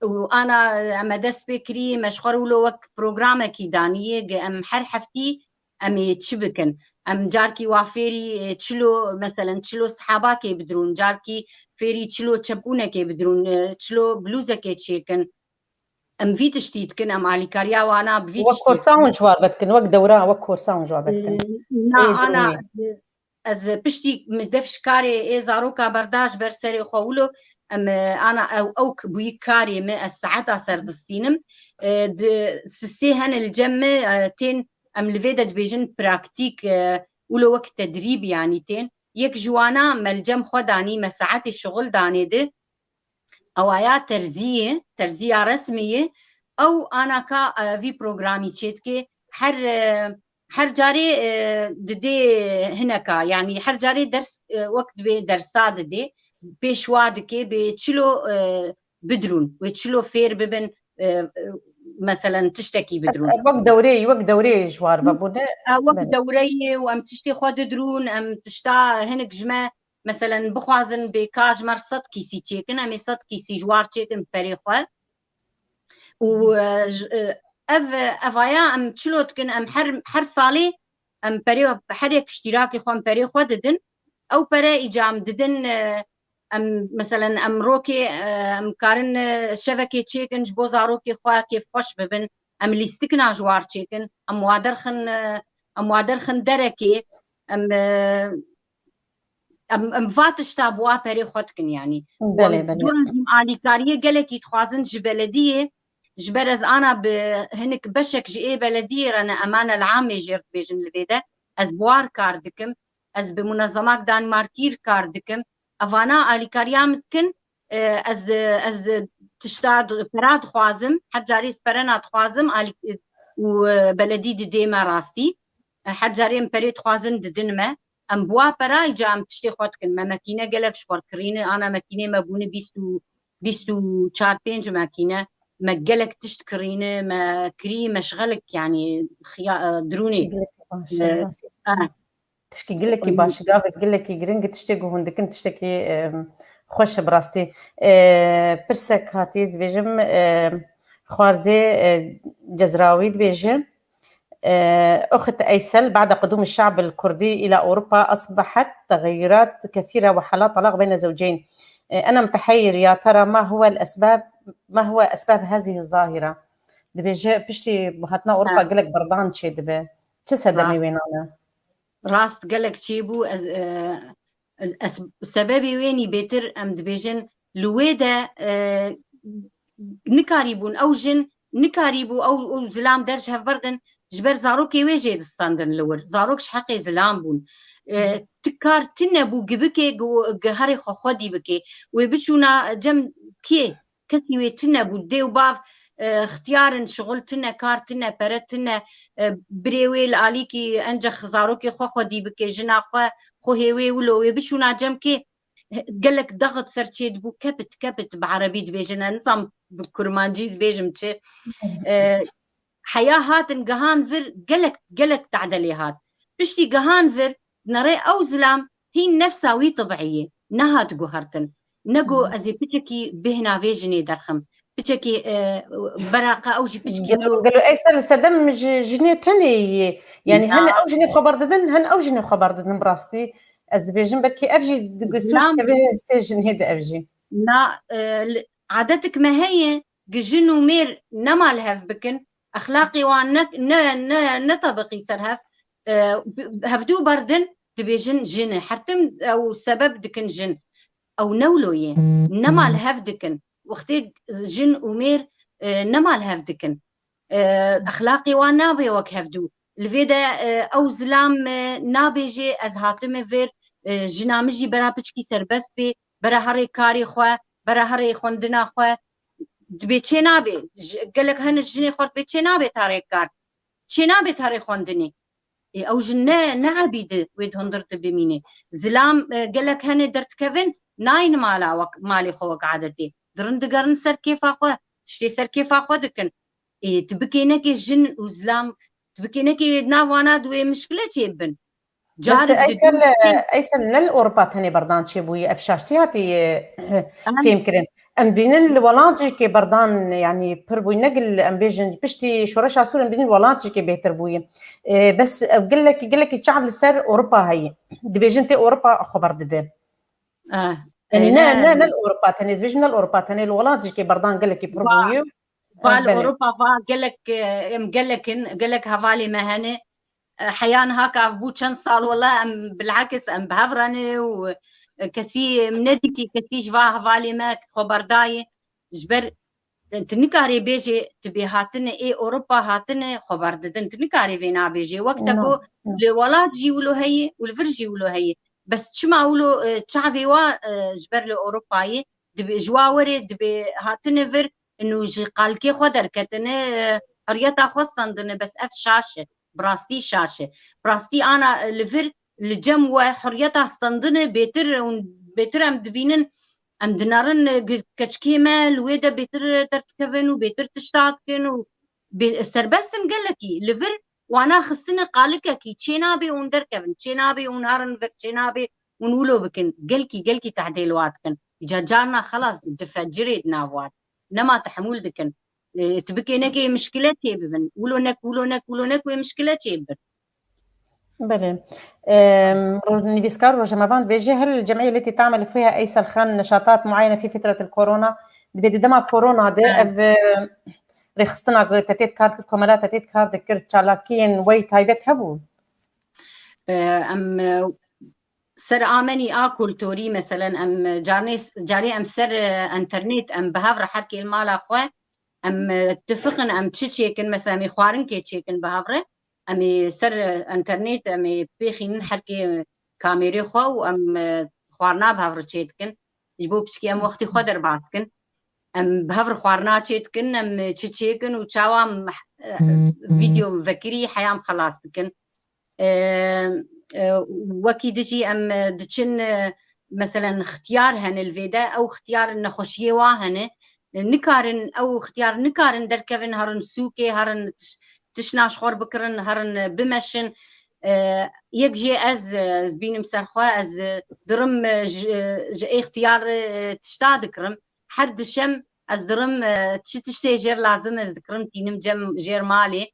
وأنا أما دست بكري مشخرو له وك برنامج كيدانية أم حر حفتي أم يتشبكن أم جاركي وافيري تشلو مثلا تشلو صحابا كي بدرون جاركي فيري تشلو تشبكونة كي بدرون تشلو بلوزة كي تشيكن أم في تشتيت كن أم علي كاريا وأنا بفي تشتيت
وكورسان جوار بتكن وك دورة وكورسان جوار بتكن
لا أنا از بشتي مدفش كاري إيه زاروكا برداش برسري خولو أم أنا أو كبوي كاري ما الساعات سردستينم سسي هن الجمة تين أم لفيدا بيجن براكتيك ولو وقت تدريب يعني تين يك جوانا ملجم خداني مساعات الشغل داني ده أو آيات ترزية رسمية أو أنا كا في برنامج تشيتكي حر جاري ددي هناكا يعني حر جاري درس وقت بدرسات ددي بيشوادكي بتشلو بدرون وتشلو فير ببن مثلا تشتكي بدرون
وقت دوري جوار بابونا
وقت دوري وام تشتي خود درون ام تشتا هنك جمع مثلا بخوازن بكاج مرصد كيسي تشيكن ام صد كيسي جوار تشيكن بريخوا و افايا ام تشلوتكن ام حر صالي ام بريو حريك اشتراكي خوان بريخوا ددن او برا اجام ددن ام مثلا ام روكي ام كارن شبكه تشيكن جبو زاروكي خوا كيف خوش ببن ام ليستكنا جوار تشيكن ام وادرخن دركي ام فاتش تابوا بري خوتكن يعني دون علي كاريه قالك يتخازن جبلديه جبرز انا هنك بشك جي بلديه انا امانه العامه جيرت بيجن البيدا از بوار كاردكم از بمنظمات دانماركير كاردكم افانا علي كاريا متكن از تشتاد فراد خوازم حجاري سبرنا خوازم علي وبلدي ديما راستي حجاري مبريت خوازن ددنمه ام بوا برا جام تشتي خوتكن ما ماكينه قالك شوار كرين انا ماكينه مبونه 24 5 ماكينه ما قالك تشتكرينه ما كري مشغلك يعني دروني
تشكي قال لك باش قافك قال لك جرينج تشتكي هندك انت تشتكي خوش براستي برسك هاتيز بيجم خوارزي جزراوي بيجم أخت أيسل بعد قدوم الشعب الكردي إلى أوروبا أصبحت تغيرات كثيرة وحالات طلاق بين زوجين. أنا متحير يا ترى ما هو أسباب هذه الظاهرة؟ دبي بشتي بهاتنا أوروبا قالك بردان شي دبي تسدمي وينانا
راست قالك تشيبو سببي ويني بيتر أم دبيجن لويدا نكاريبون أو جن نكاريبو أو زلام درج هفبردن جبر زاروكي ويجي دستاندن لور زاروكش حقي زلام بون تكار تنبو جبكي جهري خودي بكي وبشونا جم كي كثي وتنبو ديو باف اختيار شغل تنا كار تنا برت تنا بريويل عليكي انجخ زاروكي خودي بكي جنا خو هيوي ولو وبشونا جم كي قالك ضغط سرتشيد بو كبت بعربي دبيجنا نظام بكرمانجيز بيجم تشي حياة هاتن جهان فر قالك تعدلي هات بشتي جهان فر نرى أو زلام هي نفسها وي طبيعية نهات جوهرتن نجو أزي بتشكي بهنا فيجني درخم بتشكي براقة أو جي بتشكي
قالوا أي سدم جني تاني يعني هن أو جني خبر ددن براستي از بيجن بكي أفجي دقسوش كبه ستيجن هيدا أفجي
لا عادتك ما هي جنو مير نمال هف بكن أخلاقي وان نطبقي سرها هفدو بردن تبيجن جن حرتم أو سبب دكن جن أو نولوية نمال هف دكن وقتي جن ومير نمال هف دكن أخلاقي وان نابي وك هفدو الفيدا أو زلام نابيجي أز هاتم فير جنامجي برا بچكي سربست بي برا هاري كاري خوا برا هري خوندنا خو دبي چنابه قالك هن الجني خورد بي چنابه تاريخ كار چنابه تاريخ خوندني او جنة نعبيد ويد هندرت بميني زلام قالك هن درت كفن ناين مالا مالي خوك عادتي درند قرن سر كيف اخو تشتي سر كيف اخو دكن تبكينك الجن وزلام تبكينك ناوانا دوي مشكلة يبن
بس ايسل للاوروبا تاني بردان تشيبوي افشاشتياتي فيم كرين ام بين الولانجي كي بردان يعني بربوي نقل ام بيجن بشتي شورش عسول ام بين الولانجي كي بيتربوي بس قال لك الشعب السر اوروبا هي دبيجن تي اوروبا خبر دده يعني نا الاوروبا تاني زبيجن الاوروبا تاني الولانجي كي بردان قال لك بربوي
فال اوروبا قال لك هفالي مهنه حيان هاكا بو چند صال والله ام بالعكس ام بهفراني وكسي مندتي كسي جوا هفالي ماك خبرداي جبر انت نكاري بيجي تبي هاتني اي اوروبا هاتني خبر انت نكاري فينا بيجي وقتكو الولاد جيولو هي والفرجي ولو هي بس تشما ولو تشافي وا جبر لاوروباي دبي جواوري دبي هاتني فر انه جي قال كي خدر كتني حريتا خصندني بس اف شاشه براستي شاشه براستي انا لفر الجم وحريتها استندني بيتر ام دبينن ام دنارن كشكيمه الويدا بيتر ترتكفن وبيتر تشتاكن سربستن قالكي لفر وانا خصني قالك كي تشينابي وندركفن تشينابي ونهارن فك تشينابي ونولو بكن قالكي تعديلواتكن اجا جارنا خلاص دفع جريد نافوات نما تحمول دكن تبكي نكي مشكلتي ببن ولونك ومشكلتي ببن
بلى نيفيسكار روجمافان بيجي هل الجمعية التي تعمل فيها أيسل خان نشاطات معينة في فترة الكورونا بدي دمع كورونا ده رخصتنا تتيت كارت الكمالات تتيت كارت كرت شالاكين وي تايبت هبو
أم سر آمني آكل توري مثلا أم جاري أم سر انترنت أم بهاف حكي المال أخوة ام اتفقن ام تشيكن مثلا مي خوارن كي تشيكن بهافره امي سر انترنت امي بيخين حركي كاميري خو وام خوارنا بهافر تشيكن يجبو بشكي ام وقتي خدر بعدكن ام بهافر خوارنا تشيكن ام تشيكن وتشاوام فيديو مفكري حيام خلاص دكن وكي دجي ام دچن مثلا اختيار هن الفيدا او اختيار النخوشيه واهنه نكارن او اختيار نكارن دركفن هرن سوكي هرن تشناش خور بكرن هرن بمشن يكجي از بين مسرخوا از درم اختيار تشتادكرم حد شم از درم تشتي جير لازم از ذكرم تينم جم جير مالي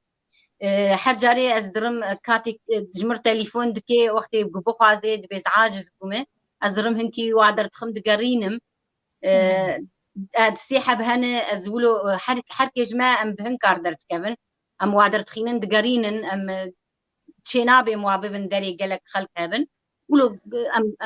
حد جاري از درم كاتي جمر تليفون دكي وقتي بخوازي دبيز عاجز بومه از درم هنكي وعدر تخم دقرينم سيحب هنا ازولو حركه جماعه ام بهنكار درت كفن ام وادر تخينن دقرينن ام تشينابي مواببن دري قالك خلق هبن ولو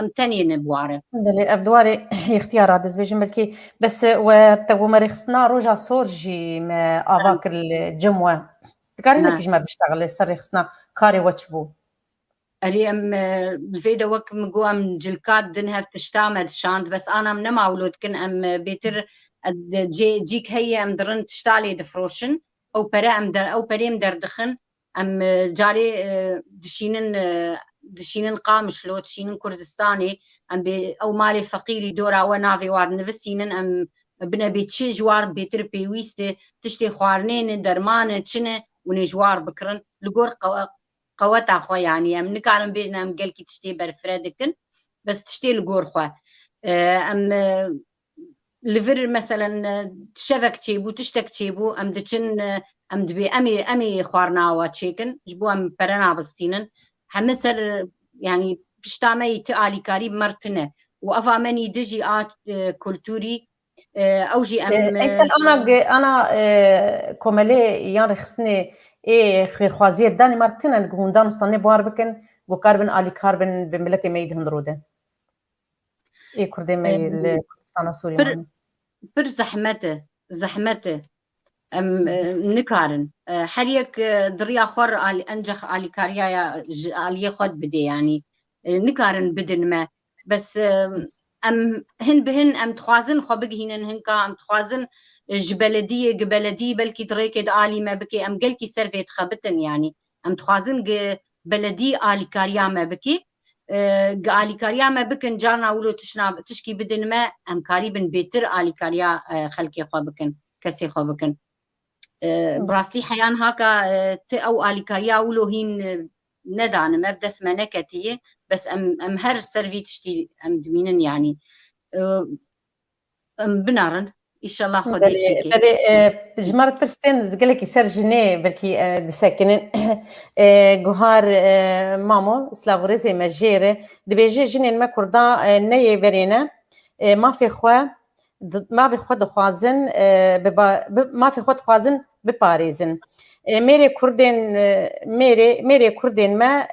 ام تانيين بواره
اللي ابدواري اختيارات زبيج ملكي بس وتو مريخسنا رجع سورجي ما افاك الجموه تقارنك جمع بيشتغل سريخسنا كاري واتشبو
اللي ام الفيدا وك مقو ام جلكات دنها تشتامل شاند بس انا من مولود كن ام بيتر جيك هي ام درن تشتالي دفروشن او برا ام در او بريم دردخن ام جاري دشينن قامش لو تشينن كردستاني ام او مالي فقيري دورا ونافي وار نفسينن ام بنا بيتشي جوار بيتر بيويست تشتي خوارنين درمان تشنه ونجوار بكرن لغور قوات اخو يعني ام نكارن بيجنا ام قال كي تشتي برفرادكن بس تشتي الجور خو ام ليفر مثلا تشفك تشيبو تشتك تشيبو ام دچن ام دبي امي خوارنا واتشيكن جبو ام برنا بستينن حمسر يعني بشتامي تالي قريب مرتنه وافامني دجي ات كولتوري اوجي ام
ايسل انا كومالي يان رخصني ايه خير خوازيه داني مارتنا نقوندان وصلني بوار بكن وكاربن الي كاربن بملتي ميد هندروده ايه كردي مي كردستان سوريا
بر زحمته ام نكارن حريك دريا خور على انجح على كاريا على خد بدي يعني نكارن بدن ما بس ام هن بهن ام تخوازن خو بگهینن هنکا ام تخوازن جبلديه قبلدي بلكي تريكد آلي ما بكي ام قلكي سيرفيت خبتن يعني ام تخوازن بلدي آلي كاريا ما بكي آلي كاريا ما بكن جارنا ولو تشكي بدن ما ام كاري بن بيتر آلي كاريا خلقي خو بكن كسي خو بكن براستي حيان هاكا او آلي كاريا ولو هين ندان ما بدس ما نكتيه بس ام هر سيرفي تشتي ام دمينن يعني ام بنارن ان شاء الله خدي تشيكي
جمار برستين قالك يسر جنيه بلكي دساكنين جوهار مامو سلافوريزي ماجيري دبيجي جنين ما كردا نيي برينا ما في خوا دخوازن ما في خوا دخوازن بباريزن ميري كردين ما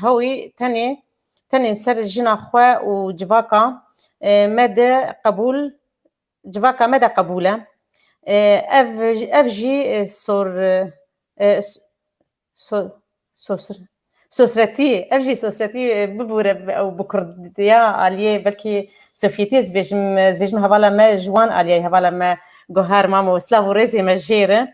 هوي تاني سر جنا خوا وجواكا مدى قبول جواكا مدى قبوله افجي سوسرتي ببورة او بكرديا عليه بلكي سوفيتيز بيجم هوالا ما جوان عليه هوالا ما جوهر مامو سلافوريزي مجيرة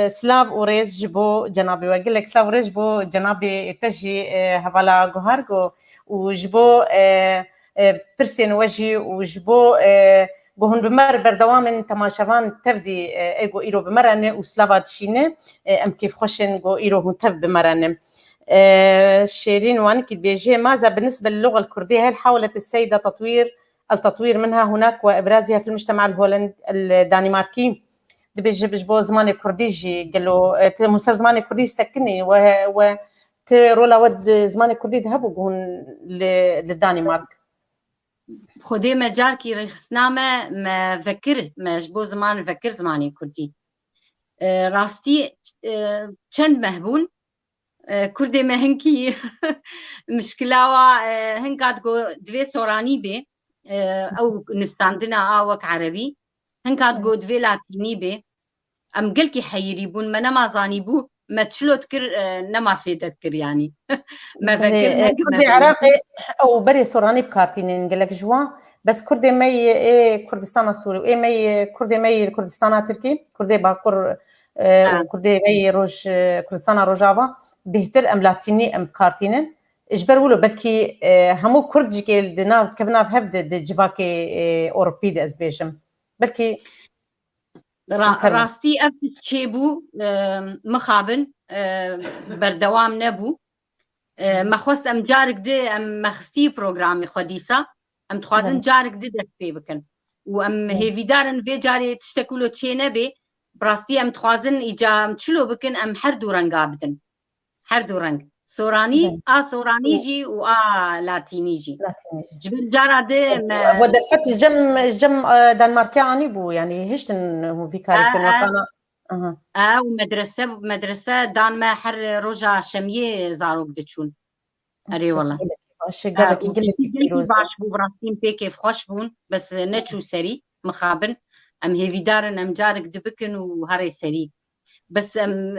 سلاف وريز جبو جنابي وقال لك سلاف وريز جبو جنابي تجي هوالا جوهر وجبو برسين وجي وجبو بهون بمر بردوام تماشافان تفدي ايغو ايرو بمرن وسلافات شينه ام كيف خوشن جو ايرو هون تف بمرن شيرين وان كي بيجي ماذا بالنسبه للغه الكرديه؟ هل حاولت السيده التطوير منها هناك وابرازها في المجتمع الهولند الدنماركي؟ بيجي بجبو زمان كرديجي قالوا مسر زمان كردي سكني و رولا ود زمان كردي ذهبوا هون للدنمارك
خودي ما جاركي رخصنامه ما فكر ما جبو زمان فكر زماني كردي راستي چند مهبون كردي ما هنكي مشكلاوا هنكات جو دوي سوراني بي او نستاندنا اوك عربي هنكات جو دوي لاتيني بي ام قلكي حيريبون ما نما زانيبو ما تشلو تكر نما فيدت كر يعني ما فكر
كردي عراقي او بري سوراني بكارتين نقول لك جوا بس كردي مي كردستان السوري اي مي كردي مي كردستان تركي كردي باكر كردي مي روج كردستان روجافا بهتر ام لاتيني ام كارتين اجبر ولو بلكي همو كردجي كي دنا كفنا بهبد جواكي اوروبي دي ازبيشم بلكي
راستي اف تشيبو مخابن بردوام نبو ما خواست ام جارك دي ام مخستي بروغرامي خديسا ام تخوازن جارك دي دكتي بكن وام هيفيدارن في جاري تشتكولو تشي نبي براستي ام تخوازن ايجا متشلو بكن ام هردو رنگا بدن هردو رنگ سوراني سوراني جي و لاتيني جي جبل جارا دي
ودفت جم دنماركي بو يعني هشتن هو في كاركن وكان
ومدرسة دان ما حر رجع شمية زاروك دتشون أري والله
قالك
باش بو براستين بيكيف خوش بون بس نتشو سري مخابن ام هيفيدارن ام جارك دبكن وهري سري بس ام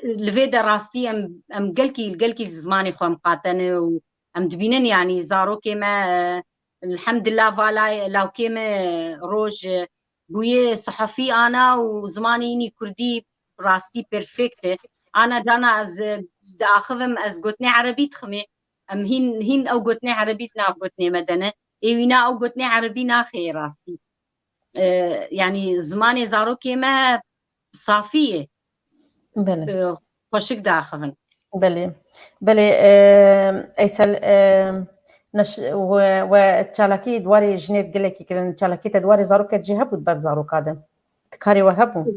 الفيدا راستي ام قلكي زماني خو مقاتن وام دبينن يعني زارو كيما الحمد لله فالاي لو كيما روج بويه صحفي انا وزمانيني كردي راستي بيرفكت انا جانا از داخفم از قوتني عربي تخمي ام هين او قوتني عربي تناف قوتني مدنه ايوينا او قوتني عربي ناخي راستي يعني زماني زارو كيما صافيه
بله
خوشك داخفن
بله ايسل وتشالكي دواري جنيت قلكي كلن تشالكي تدواري زاروك تجيهبو تبر زاروك هذا تكاري وهبو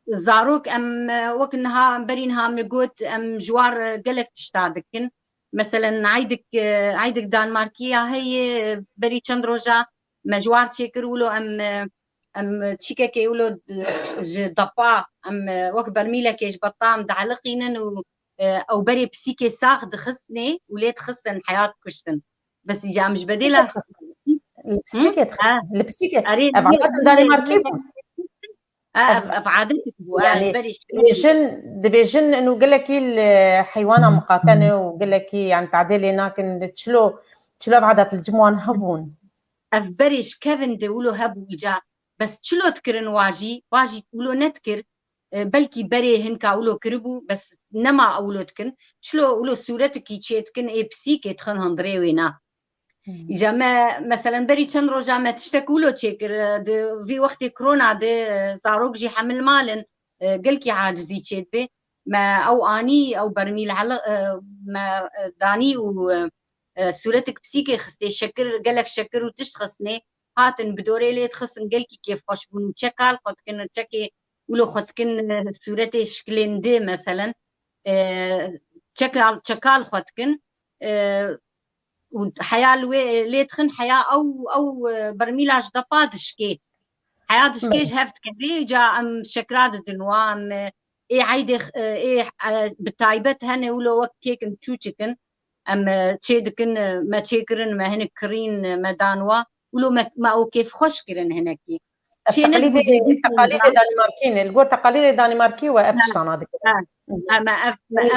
زاروك ام وكنها برينها مقوت ام جوار قلك تشتادكن مثلا عيدك دانماركية هي بري چند روجا مجوار تشكرولو ام تشيكا يقولوا ضبا ام وك برميله كيش بطام دعلقينن او بري بسيكي ساخ دخسني وليت خسن حياة كشتن بس جا مش بديله
البسيكي البسيكي ابعاد دنماركي
اف عادتك بو
يعني
بريش
دبيجن انه قال لك الحيوانه مقاتنه وقال لك يعني تعديل هناك تشلو بعدة الجموان هبون
اف بريش كيفن دولو هبو جا بس تشلو تكرن واجي تقولو نتكر بلكي بري هنكا اولو كربو بس نما اولو تكن شلو اولو صورتك يتشيتكن اي بسيكي تخن هندريوينا إجا ما مثلا بري چند روزا ما تشتكولو تشيكر في وقت كورونا زاروك جي حمل مالن قلكي عاجزي تشيت بي ما او اني او برميل على ما داني و صورتك بسيكي خستي شكر قالك شكر وتشخصني هاتن بدوري لي تخصن قلكي كيف خشبون تشكال قد كن تشكي ولو خد كن صورتي شكلين دي مثلا تشكال خد كن وحياة ليتخن حياة أو برميلاج دبادشكي حياة دشكيش هفت كبير جا أم شكراد الدنوا أم إيه عيدي إيه بتايبت هني ولو وكيك متشوشكن أم تشيدكن ما تشيكرن ما هنك كرين ما دانوا ولو ما أو كيف خوشكرن هنكي
التقاليد الدنماركية الجور تقاليد الدنماركية وأفتشتان هذا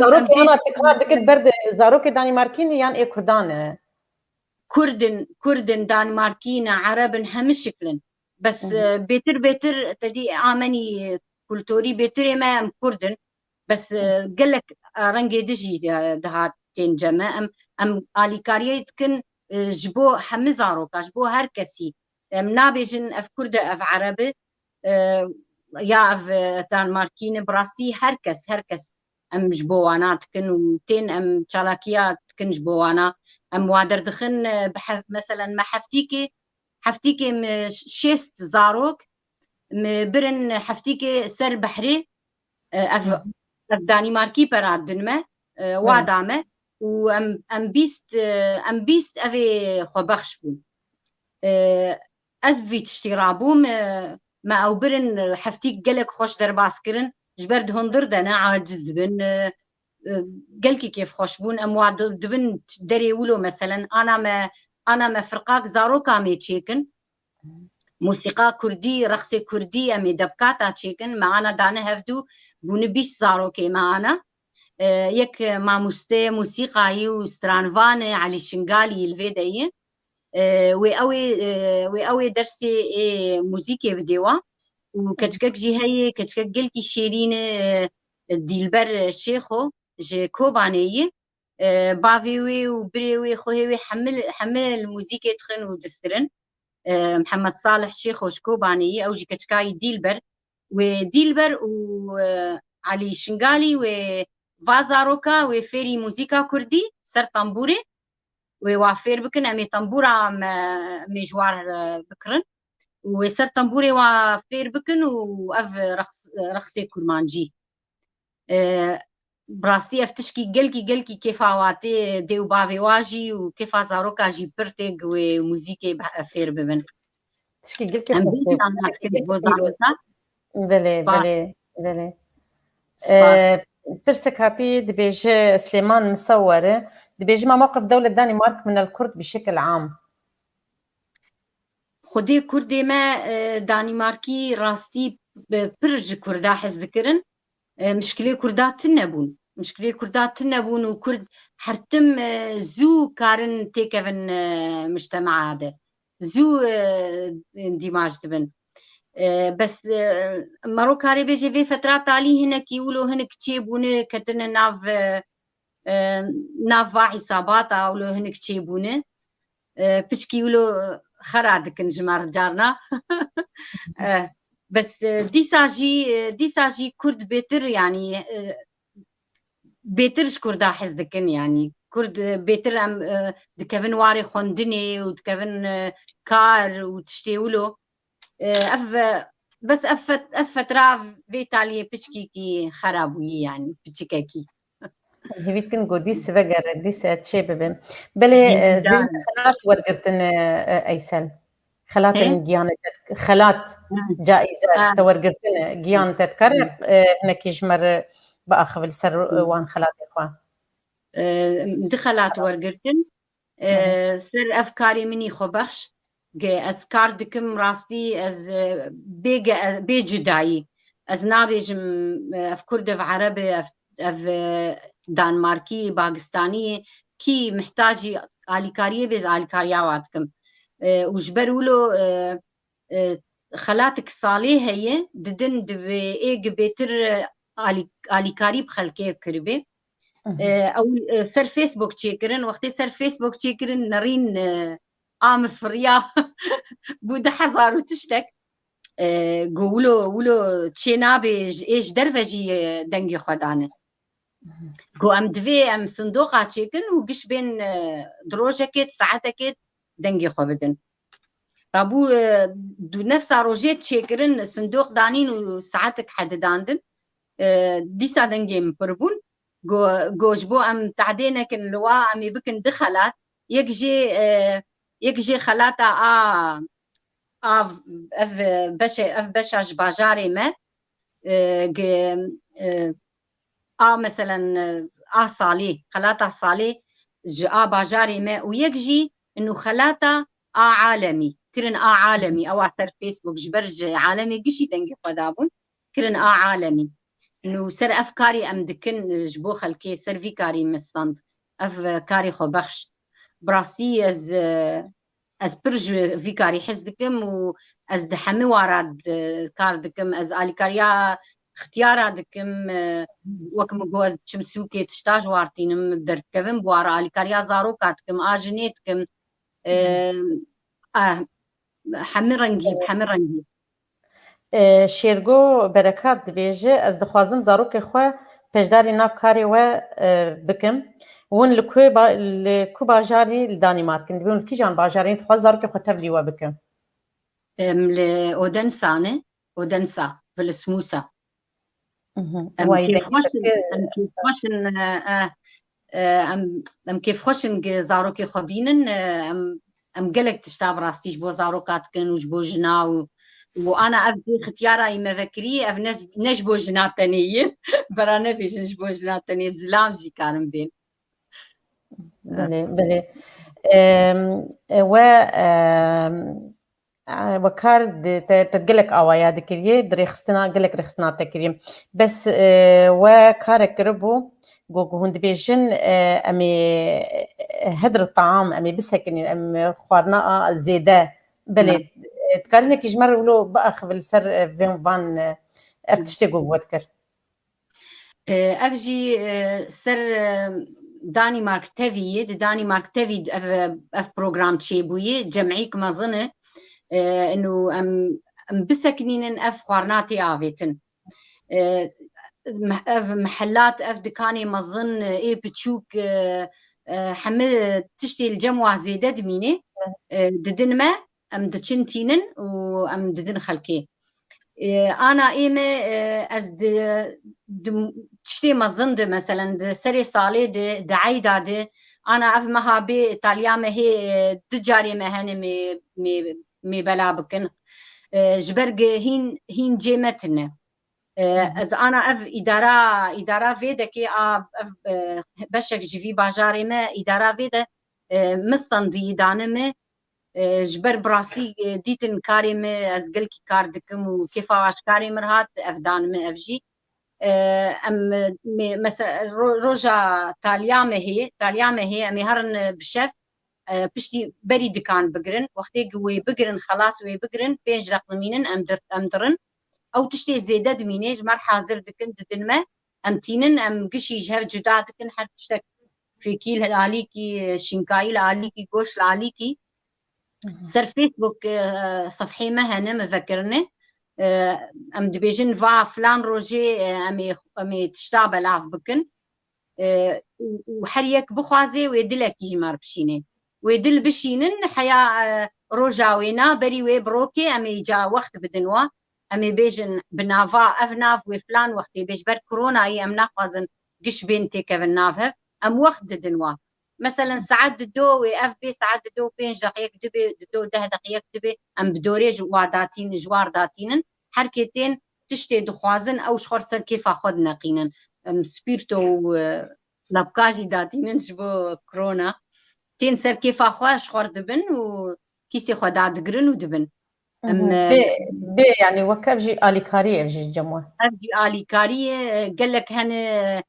زاروكي أنا تكرار دكت برد زاروكي دنماركية يعني إيه
كردن دنماركينا عربن همشكلن بس بيتر تدي آمني كولتوري بيتر ما أم كردن بس قالك رنجي دجي دهات تنجمع أم آليكارية كن جبو حمزاروكا جبو هركسي نابجن اف كردة اف عربي يا اف دنماركين براستي هركس ام جبوانا تكن وتين ام تشالاكيات تكن جبوانا ام وادر دخن بحث مثلا ما حفتيكي شيست زاروك برن حفتيكي سر بحري اف دنماركي برادن ما وادامه وام بيست افي خبخش بون از في تشترابوم ما او برن حفتيك قالك خوش درباس كرن جبرد هندر دنا عاجز بن قالكي كيف خوش بون ام دبن دري ولو مثلا انا ما فرقاك زاروكا مي تشيكن موسيقى كردي رقص كردي امي دبكاتا تشيكن معنا دانا هفدو بون بيش زاروكي معنا يك مع موسيقى وسترانفان علي شنغالي الفيداي وقوي درسي موسيقى بديوا وكتشكك جي هي كتشكك قلكي شيرين ديلبر شيخو جي كوباني بافيوي وبريوي خوهي حمل الموسيقى تخن ودسترن محمد صالح شيخو شكوباني او جي كتشكاي ديلبر وعلي شنغالي وفازاروكا وفيري موسيقى كردي سر طنبوري ووافير بكن امي طنبورة مجوار بكرن وسر طنبوري وافير بكن واف رقصي كرمانجي براستي افتشكي قلكي كيف عواتي ديو بافي واجي وكيف زاروكا جي برتق وموسيقى افير ببن
تشكي قلكي بلي برسك هاتي دبيج سليمان مصورة دبيج ما موقف دولة دنمارك من الكرد بشكل عام
خدي كردي ما دنماركي راستي برج كردا حز ذكرن مشكلة كردات تنبون وكرد حرتم زو كارن تيكفن مجتمع هذا زو اندماج دبن بس مروكاري بيجي في فترات علي هناك يقولوا هناك تشيبونه كترنا ناف حسابات او هناك تشيبونه بتشكي يقولوا خرادك نجمار جارنا بس دي ساجي كرد بيتر يعني بيترش كردا حزدكن يعني كرد بيتر ام دكفن واري خوندني ودكفن كار وتشتيولو بس فترة فيتالي بتشكي خرابوي يعني بتشكي
هيفيتكن قديس بقر ديس تشيبب بلي زين خلات ورقرتن ايسل خلات جيانة خلات جائزة تورقرتن جيانة تذكر هناك يجمر بأخذ السر وان خلات إخوان
دخلات ورقرتن سر أفكاري مني خبخش از کار دکم راستی از بی جدایی از نابیجم اف کرد اف عربی اف دانمارکی باکستانی کی محتاجی آلیکاریه بیز آلیکاریا واتکم وجبر ولو خلاتك صالح هي ددن دبي ايج بيتر آلیکاری بخلکه کربه او سر فيسبوك تشيكرن وقتی سر فيسبوك تشيكرن نرين عام فريا بود حزار وتشتك قولو تشينابي ايش درفجي دنجي خدانه قو ام دوی ام صندوق تشيكن وقش بين دروجكت ساعتكت دنجي خبدن رابو دو نفس روجيت تشيكرن صندوق دانين وساعتك حدداندن ديسا دنجي مبربون جوج بو ام تعدينا كن لوا ام يبكن دخلات يكجي خلاتا اف بشاش باجاري ما مثلا صالي خلاتا صالي جاء باجاري ما ويكجي انه خلاتا عالمي كرن عالمي او على فيسبوك جبرج عالمي قشي دنجي قدابون كرن عالمي انه سر افكاري ام دكن جبو خلكي سر فيكاري مستند افكاري خو بخش براستي از برج فيكاري حزدكم و از دحمي وارد كاردكم از اليكاريا اختيارا دكم وكم جواز تشمسوكي تشتاج وارتينم دركبم بوارا اليكاريا زاروكاتكم اجنيتكم حمرنجي
شیرگو برکات دبیجه از دخوازم زاروک خو پجداری ناف کاری و بکم ون لکو باجاری لدانمارک دبیون کی جان باجاری تخواز زاروک خو تبلی و بکم
لأودنسانه أودنسا بالسموسة كيف خوشن زاروكي خبينن ام قلق تشتاب راستيش بو زاروكات كن وجبو جنا وانا ابدي ختيارة مذكري اف نجبو جنا تانية برانا فيش نجبو جنا تانية زلام جي كارم بين
بله وكار تتقلك أوايا دكريه دريخستنا قلك رخصنا تكريم بس وكارك ربو جوجو هند بيجن أمي هدر الطعام أمي بس هكني أمي خوارنا زيادة بلي تكارنا كيجمر ولو بأخ بالسر فان أفتشتجو وذكر
أفجي سر دانمارك تفي أف بروجرام تشيبوي جمعيك ما ظنه انه ام بسكنين اف خوارناتي عافيتن محلات اف دكاني مظن اي بتشوك حمل تشتي الجموع زيادة دميني ددن ما ام دتشنتينن وام ددن خلكي انا ايمه از تشتي مظن مثلا سري صالي دعيدا انا اف مهابي ايطاليا ما هي تجاري مهني مي بلا بكن جبرج هين جيمتنا از انا اف اداره فيدكي بشك جيفي باجاري ما اداره فيدا مستندي دانمه جبر براسي ديتن كاريم از قلكي كاردكم وكيف واش كاريم رهات افدان من افجي ام مثلا روجا تاليا هي مهرن بشف بشتي بري دكان بقرن وقتي قوي بقرن خلاص وي بقرن بينج رقمينن امدرن او تشتي زيادة دمينيج مر حاضر دكن ددنما امتينن ام قشي جهر جدا دكن حتى تشتك في كيل الاليكي شنكاي الاليكي قوش الاليكي سر فيسبوك صفحي مهنه مذكرني ام دبيجن فا فلان روجي امي تشتاب لاف بكن وحريك بخوازي ويدلك يجمر بشيني ويدل بشينن حيا روجاوينا بري وي بروكي امي جا وقت بدنوا امي بيجن بنافا افناف وفلان وقت بيج بر كورونا اي ام نافازن قش بنتي كيفن نافه ام وقت دنوا مثلا ساعات دو اف بي ساعات دو 5 دقائق دبي دو 10 دقائق دبي ام بدوري جواداتين جوار داتين حركتين تشتي دخوازن او شخرسر كيف اخذ نقينا ام سبيرتو لابكاجي داتين جبو كورونا تين سر كيف اخواش خورد بن و كيسي خدا دقرن ودبن
بي يعني وكاف جي آليكاري جي جموه
أبجي آليكاري قال لك هن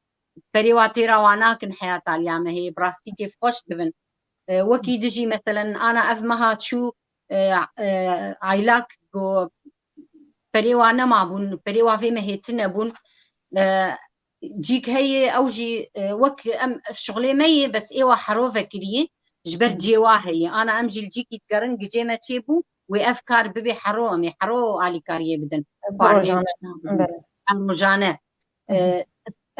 بريواتي رواناكن حياة اليامة هي براستي كيف خوش دبن وكي دجي مثلا أنا أفمها تشو عيلاك جو بريوانا ما بون بريوا في مهيتنا بون جيك هي أو جي وك أم شغلي مي بس إيوا حروفة كريه جبر جيوا هي أنا أمجي الجيكي تقرن جيما تشيبو وأفكار ببي حرو أمي حرو آليكارية بدن
بروجانا
روجانه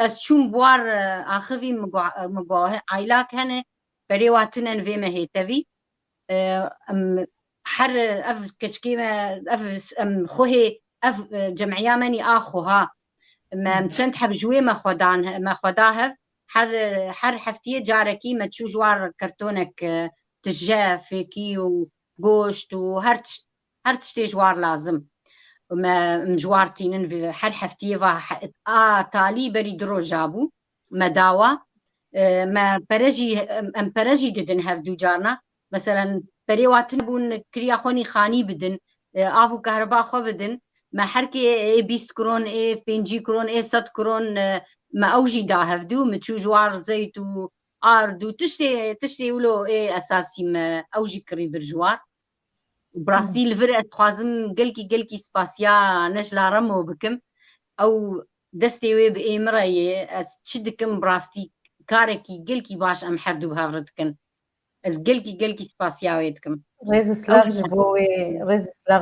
شون بوار آخوی مگوه عیلاک هنه بری واتنن وی مهیتوی حر اف كشكيمة اف خوه اف جمعية مني اخوها ما مشنت حب جوي ما خداها حر حفتيه جاركي ما تشو جوار كرتونك تجاه فيكي وغوشت وهر تشتي جوار لازم ما مجوارتينن في حر حفتيه تالي بري درو جابو ما داوا ما برجي ددن هفدو جارنا مثلا بري واتن بون كريا خوني خاني بدن آفو كهرباء خو بدن ما حركي 20 كرون 50 كرون 100 كرون ما اوجي دا هفدو متشو جوار زيت و اردو تشتي ولو اساسي ما اوجي كري برجوار براستي الفرقة تخوازم قلكي سباسيا نش لارمو بكم او دستي وي بإمرأي اس تشدكم براستي كاركي قلكي باش ام حردو بهافرتكن از قلكي سباسيا ويتكم
ريزو سلاغ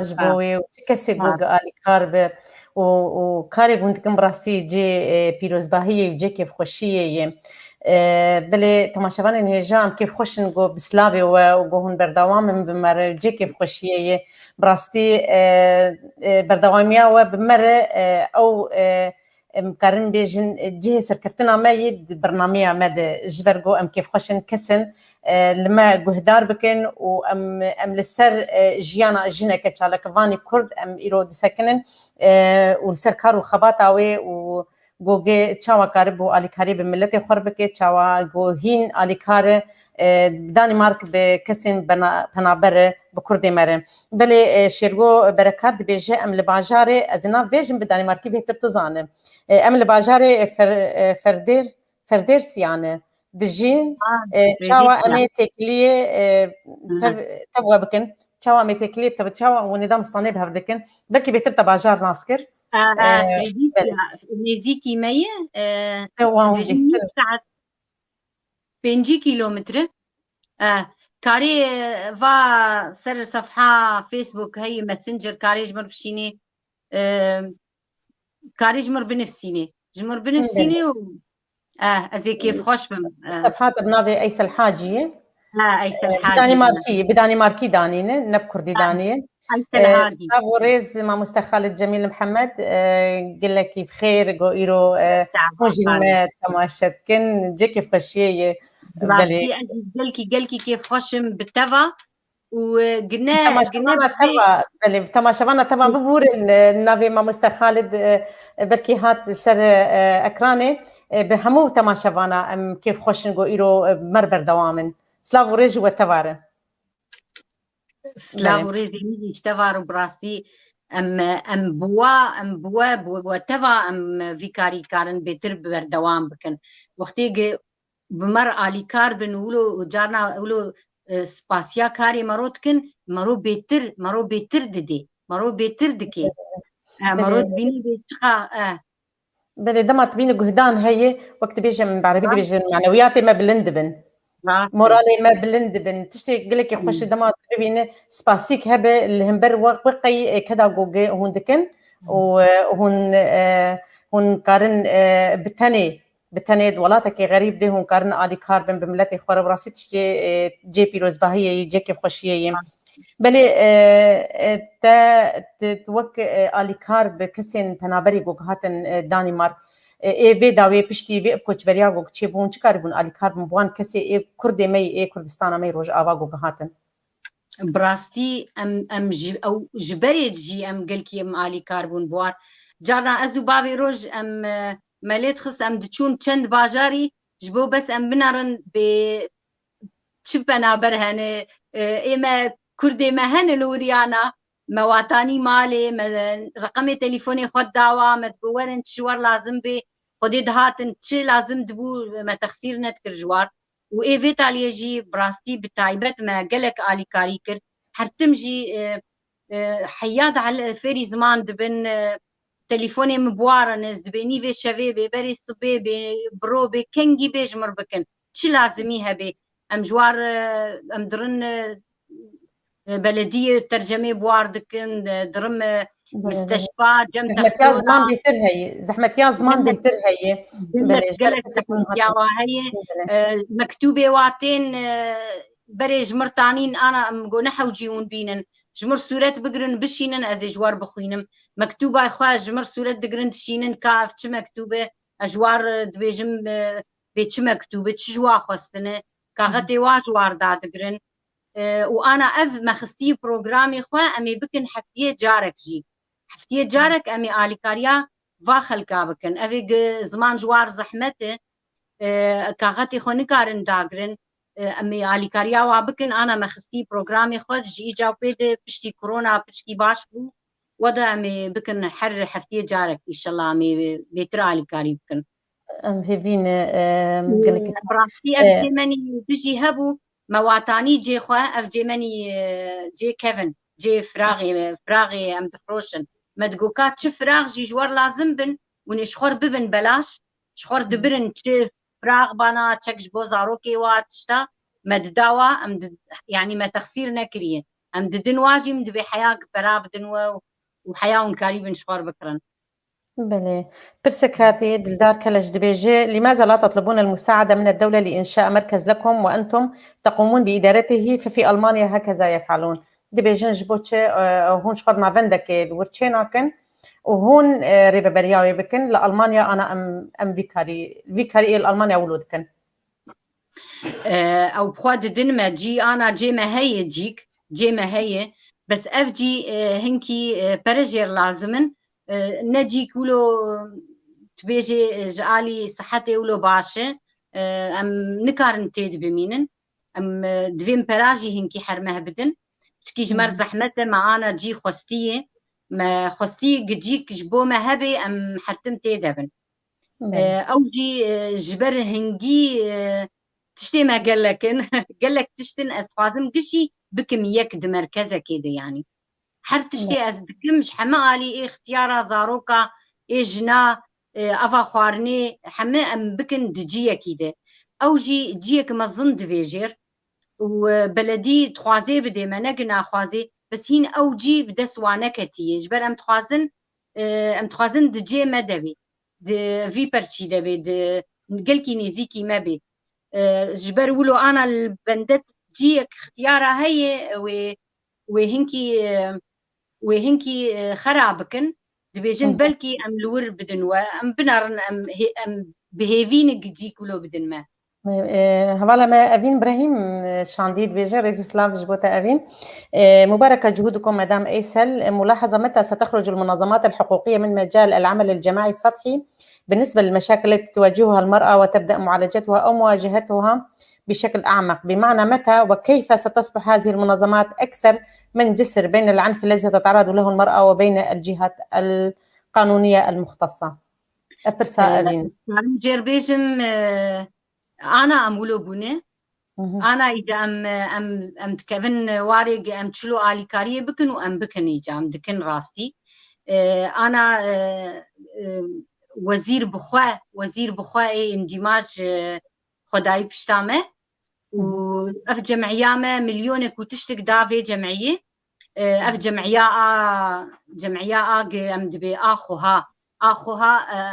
جبوي وتكسي بوغ آلي كارب وكاري بونتكم براستي جي بيروز باهية وجي كيف خوشية بلي تماشاوان هجام كيف خوش نقو بسلابي وقوهن بردوام بمر جي كيف خوشية براستي بردواميا وبمر او مقارن بيجن جهة سركفتنا ما يد برنامج مد جبرجو ام كيف خوشن كسن لما جهدار بكن وام لسر جيانا جينا كتشالا كفاني كرد ام إيرود سكنن ولسر كارو خباتاوي و گوگه چاوا کاربو آلیکاری به ملت خوربکه چاوا گوهین آلیکار دانمارک به کسین پنابر بکردی مره بله شیرگو برکات بیجه ام لباجاره از اینا ویژن به دانمارکی بهتر تزانه ام لباجاره فردیر سیانه دجین چاوا امی تکلیه تبغى بکن چاوا امی تکلیه تبغى چاوا و نظام استانه به هفدکن بلکه بهتر تباجار ناسکر
نزيكي مية 5 كيلومتر كاري فا سر صفحة فيسبوك هي ماسنجر كاري جمر بشيني كاري جمر بنفسيني ازي كيف خوش بم
صفحات بنافي ايس الحاجية
ايس الحاجية
بدانماركي دانينه نب كردي دانيه وريز مع مستخالد جميل محمد قال لك بخير جو إيرو مجرمات تماشتكن جي كيف خشيه
بلي قالكي كيف خشم بالتبع وقلنا
تبع بلي تماشانا تبع ببور النافي مع مستخالد بلكي هات سر اكراني بهمو تماشانا كيف خشن جو إيرو مربر دوامن سلاف وريج وتباره
سلاو ريزي اشتفارو براستي ام بوا تبع ام فيكاري كارن بيتر بردوام بكن وقتي بمر آلي كار بنولو جارنا اولو سباسيا كاري مروتكن مرو بيتر ددي مرو بيتر دكي مرو بيني بيتخا
بلي دمت بيني جهدان هي وقت بيجي من بعربي بيجي معنوياتي ما بلندبن مورالي ما بلندبن تشتي قلك يخش دمات ببين سباسيك هبه اللي هم بر وقي كذا جوجي هون دكن وهون هون قارن بتاني دولاتك غريب ده هون قارن آلي كاربن بملتي خورب راسي تشتي جي بيروز باهية جي كيف خوشية بلي توك آلي كارب كسين بنابري جوجهاتن دانمارك ای داوی پشتی وی کوچ بریا گو چه بون چه کاری بون آلی کار بون کسی ای کرد می ای کردستان می روج آوا گو گهاتن
براستي ام او جبري جي ام قلكي ام آلي كار بون بوار جارنا ازو بابي روج ام ماليت خص ام دچون چند باجاري جبو بس ام بنارن ب چبنا برهنه اما كردي مهن الوريانا مواتاني مالي رقم تليفوني خد داوا متقورن شوار لازم بي خدي دهاتن تشي لازم دبو ما تخسير نتكر جوار وإيفيت على يجي براستي بتايبت ما قلك آلي كاريكر حرتمجي حياد على فيري زمان دبن تليفوني مبوارة ناس دبيني في شبابي بري صبيبي بروبي كنجي بيجمر بكن شي لازميها بي ام جوار ام درن بلدية ترجمة بوار دكن درم مستشفى جم
زحمة يا زمان بيتر هي زحمة يا زمان بيتر هي
قلت يا هي مكتوبة واتين بري جمرتانين انا ام جو نحو جيون بينن جمر سورات بقرن بشينن از جوار بخوينم مكتوبة اخوا جمر سورات دقرن تشينن كاف تش مكتوبة اجوار دبيجم بيتش مكتوبة تشجوا خواستنه كاغتي واجوار دا دقرن وانا اف مخستي بروجرامي خوا امي بكن حفتيه جارك جي حفتيه جارك امي اليكاريا واخل كابكن افيق زمان جوار زحمته كاغتي خو نكارن داغرن امي اليكاريا وابكن انا مخستي بروجرامي خو جي جاوبيد بشتي كورونا بشتي باش بو وضع امي بكن حر حفتيه جارك ان شاء الله امي بيتر اليكاري بكن
ام هيفين
براستي اجمني بيجي هبو مواتاني جي خوا اف جيماني جي كيفن جي فراغي ام دفروشن مدقوكات شي فراغ جي جوار لازم بن ونشخور ببن بلاش شخور دبرن شي فراغ بانا تشكش بوزاروكي واتشتا مدداوا ام يعني ما تخسير نكريه ام ددن واجي مدبي حياك براب دنوا وحياة كاريبن شخور بكرن
بلى برسك هاتي دلدار كلج دبيجي لماذا لا تطلبون المساعدة من الدولة لإنشاء مركز لكم وأنتم تقومون بإدارته ففي ألمانيا هكذا يفعلون دبيجين جبوتشي هون شخور ما فندك الورتشيناكن وهون ريبا برياوي بكن لألمانيا أنا أم فيكاري الألمانيا ولودكن
أو بخواد دن ما جي أنا جي ما هي جيك جي ما هي بس أف جي هنكي برجير لازمن نجي كولو تبيجي جعلي صحتي ولو باشا ام نكارن تيد بمينن ام دوين براجي هنكي حرمه بدن تكي جمر زحمته معانا جي خوستيه ما خوستي جيك جبو ما هبي ام حرتم تيدبن او جي جبر هنجي تشتي ما قالكن قالك تشتن استخازم قشي بكمية مركزة كده يعني حر تشتي از دكمش حما آلي اختيارا زاروكا جنا افا خوارني حما ام بكن دجيه كده او جيك مظن دفيجير وبلدي تخوازي بدي ما نقنا خوازي بس هين او جي بدس وانكتي جبر ام تخوازن دجيه مدبي في برشي دبي قلكي نزيكي ما بي جبر ولو انا البندت جيك اختيارا هي وهنكي خرابكن دبيجن بلكي ام لور بدن وام بنارن ام بهيفين جي كلو بدن ما
هوالا ما أفين إبراهيم شانديد بيجر ريزوسلاف جبوتا أفين مباركة جهودكم مدام أيسل ملاحظة متى ستخرج المنظمات الحقوقية من مجال العمل الجماعي السطحي بالنسبة للمشاكل التي تواجهها المرأة وتبدأ معالجتها أو مواجهتها بشكل أعمق بمعنى متى وكيف ستصبح هذه المنظمات أكثر من جسر بين العنف الذي تتعرض له المرأة وبين الجهات القانونية المختصة أبرسا أفين
جربيجم أنا أمولو بونه أنا إذا أم تكفن وارق أم تشلو آلي كاريه بكن وأم بكن إيجا أم دكن راستي أنا وزير بخوا اندماج خداي بشتامه وأف جمعيامه مليونك وتشتك دافي جمعية أف جمعية أم دبي أخوها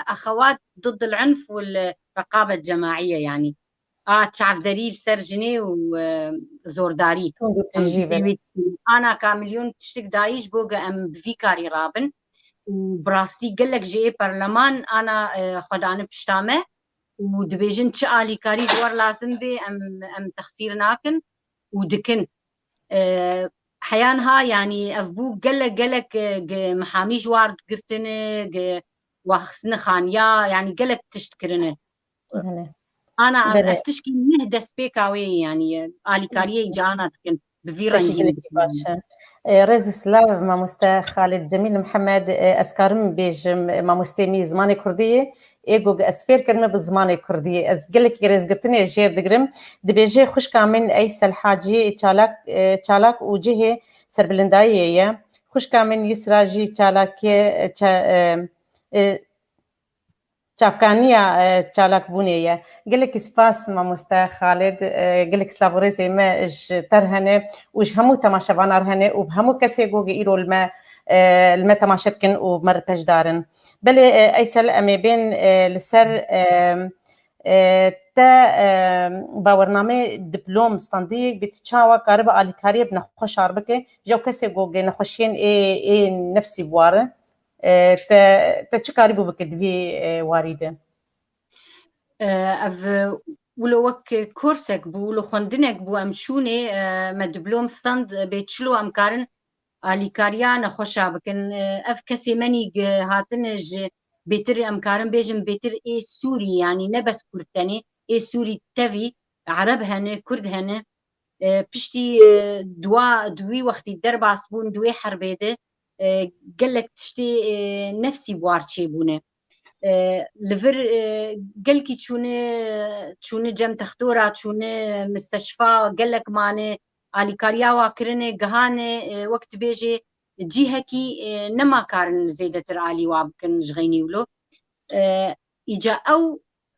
أخوات ضد العنف والرقابة الجماعية يعني تعرف دليل سرجني وزورداري أنا كمليون تشتك دايش بوغا أم بفيكاري رابن وبراستي قلك جي برلمان أنا خداني بشتامه ودبيجن تشالي كاري جوار لازم بي أم تخسير ناكن ودكن حيانها يعني أفبو قلك محامي جوار قرتني وخسن خانيا يعني قلك تشتكرنه أنا أفتشكي نهدى سبيكاوي يعني آلي كاريه جانا تكن بفي رنگین
باشه رزو سلاو ماموستا خالد جمیل محمد اسکارم بیج ماموستمی زمان کردیه ایگو اسفیر کرمه بزمان کردیه از گلک رزگتنی جیر دگرم دبیجه خوش کامن ایسل حاجی چالاک و جهه سربلنداییه خوش کامن یسراجی چالاکی چافکانیا چالاک بونیه گلک سپاس ماموستا خالد گلک سلاورزی ما ترهنه وش همو تماشاوان ارهنه و همو کسی گوگی ایرو الما تماشبكن ومر بجدارن بل ايسل امي بين لسر تا باورنامه دیپلم ستاندی بتشاوا قرب الکاری بنخوش عربکه جو کسی گوگی نخوشین ای نفسی بواره تا چه کاری بو بکدوی واریده
اف ولو وك كورسك بو ولو خندنك بو امشوني ما دبلوم ستاند بيتشلو امكارن اليكاريان خوشا بكن اف كسي مني هاتنج بيتر امكارن بيجم بيتر اي سوري يعني نبس كردتني اي سوري تفي عرب هنه كرد هنه بشتي دوي وقتي دربع سبون دوي حربيده قالك تشتي نفسي بوارتشي بونه لفر قالكي تشوني جم تختورة تشوني مستشفى قالك ماني علي كارياوا كرني قهاني وقت بيجي جيهكي نما كارن زيدة رالي وابكن جغيني ولو إجا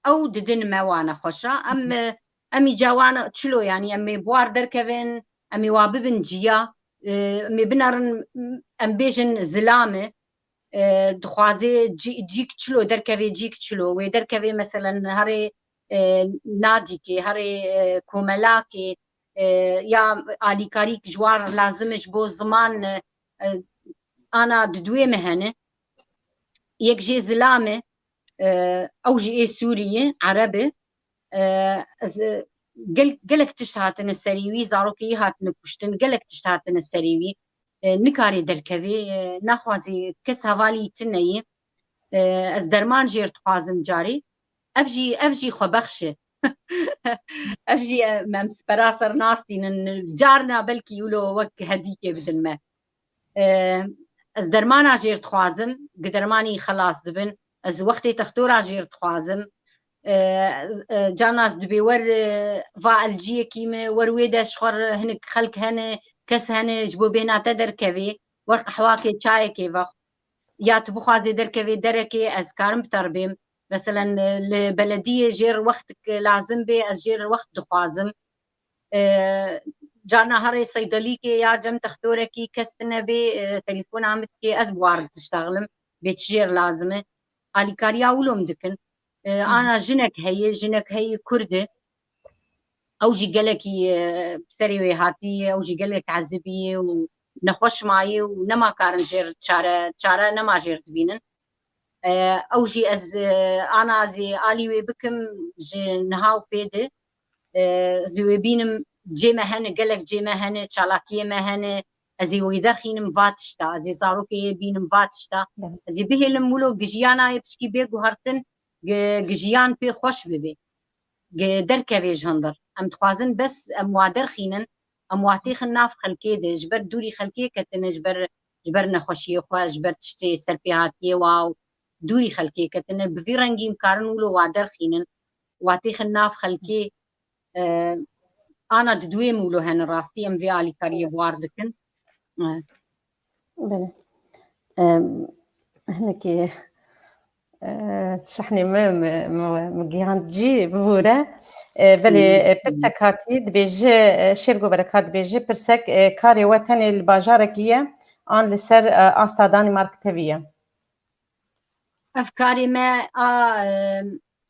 أو ددن موانا خوشا أمي جاوانا تشلو يعني أمي بوار دركفين أمي واببن جيا أمي بنارن أم بيجن زلامة دخوازي جيك تشلو دركفي جيك تشلو ودركفي مثلا هري ناديكي هري كوملاكي يا آليكاريك جوار لازمش بو زمان أنا ددوي مهنة يك جي زلامة أو جي إيه سورية عربي قلك تشتهاتن السريوي زاروكي هاتن كشتن قلك تشتهاتن السريوي نكاري دركوي ناخوازي كس هوالي تنيي از درمان جير تخوازم جاري افجي خو بخشه افجي ممس براسر ناستين جارنا بلكي يولو وك هديكي بدل ما از درمان جير تخوازم قدرماني خلاص دبن از وقتي تختورا جير تخوازم جاناس دبي ور فالجيه كيما ورويدا شخر هنك خلق هنه كس هنه جبو بينا تدر كوي ورق حواكي چاي كي وقت يا تبخوازي در كوي دركي از كارم بتربيم مثلا البلدية جير وقتك لازم بي از جير وقت دخوازم جانا هري صيدليكي يا جم تختوركي كستنا بي تليفون عمتكي از بوارد تشتغلم بيتجير لازمه اليكاريا ولوم دكن أنا جنك هي كردة أو جي قالكي بسري هاتي أو جي قالك عذبي ونخوش معي ونما كارن جير تشارة نما جير تبينن أو جي أنا زي آلي بكم جي نهاو بيدي زي بينم جي مهنة قالك جي مهنة تشالاكية مهنة ازي ويدخينم فاتشتا ازي زاروكي بينم فاتشتا ازي بهلم ولو جيانا يبشكي بيجو هرتن جيان بي خوش ببي دركوي جهندر ام تخوازن بس ام وادر خينن ام واتيخ الناف خلكي دي جبر دوري خلكي كتن جبر نخوشي خوا جبر تشتي سلبياتي واو دوري خلكي كتن بفي رنگي مكارن ولو وادر خينن واتيخ الناف خلكي انا ددوي مولو هن راستي ام في علي كاريه بواردكن
بله هناكي شحني مجيان جي بورا بلي برسك هاتي دبيجي شيرغو بركات دبيجي برسك كاري وطني الباجاركية آن لسر آستا دانمارك تبيه
أفكاري ما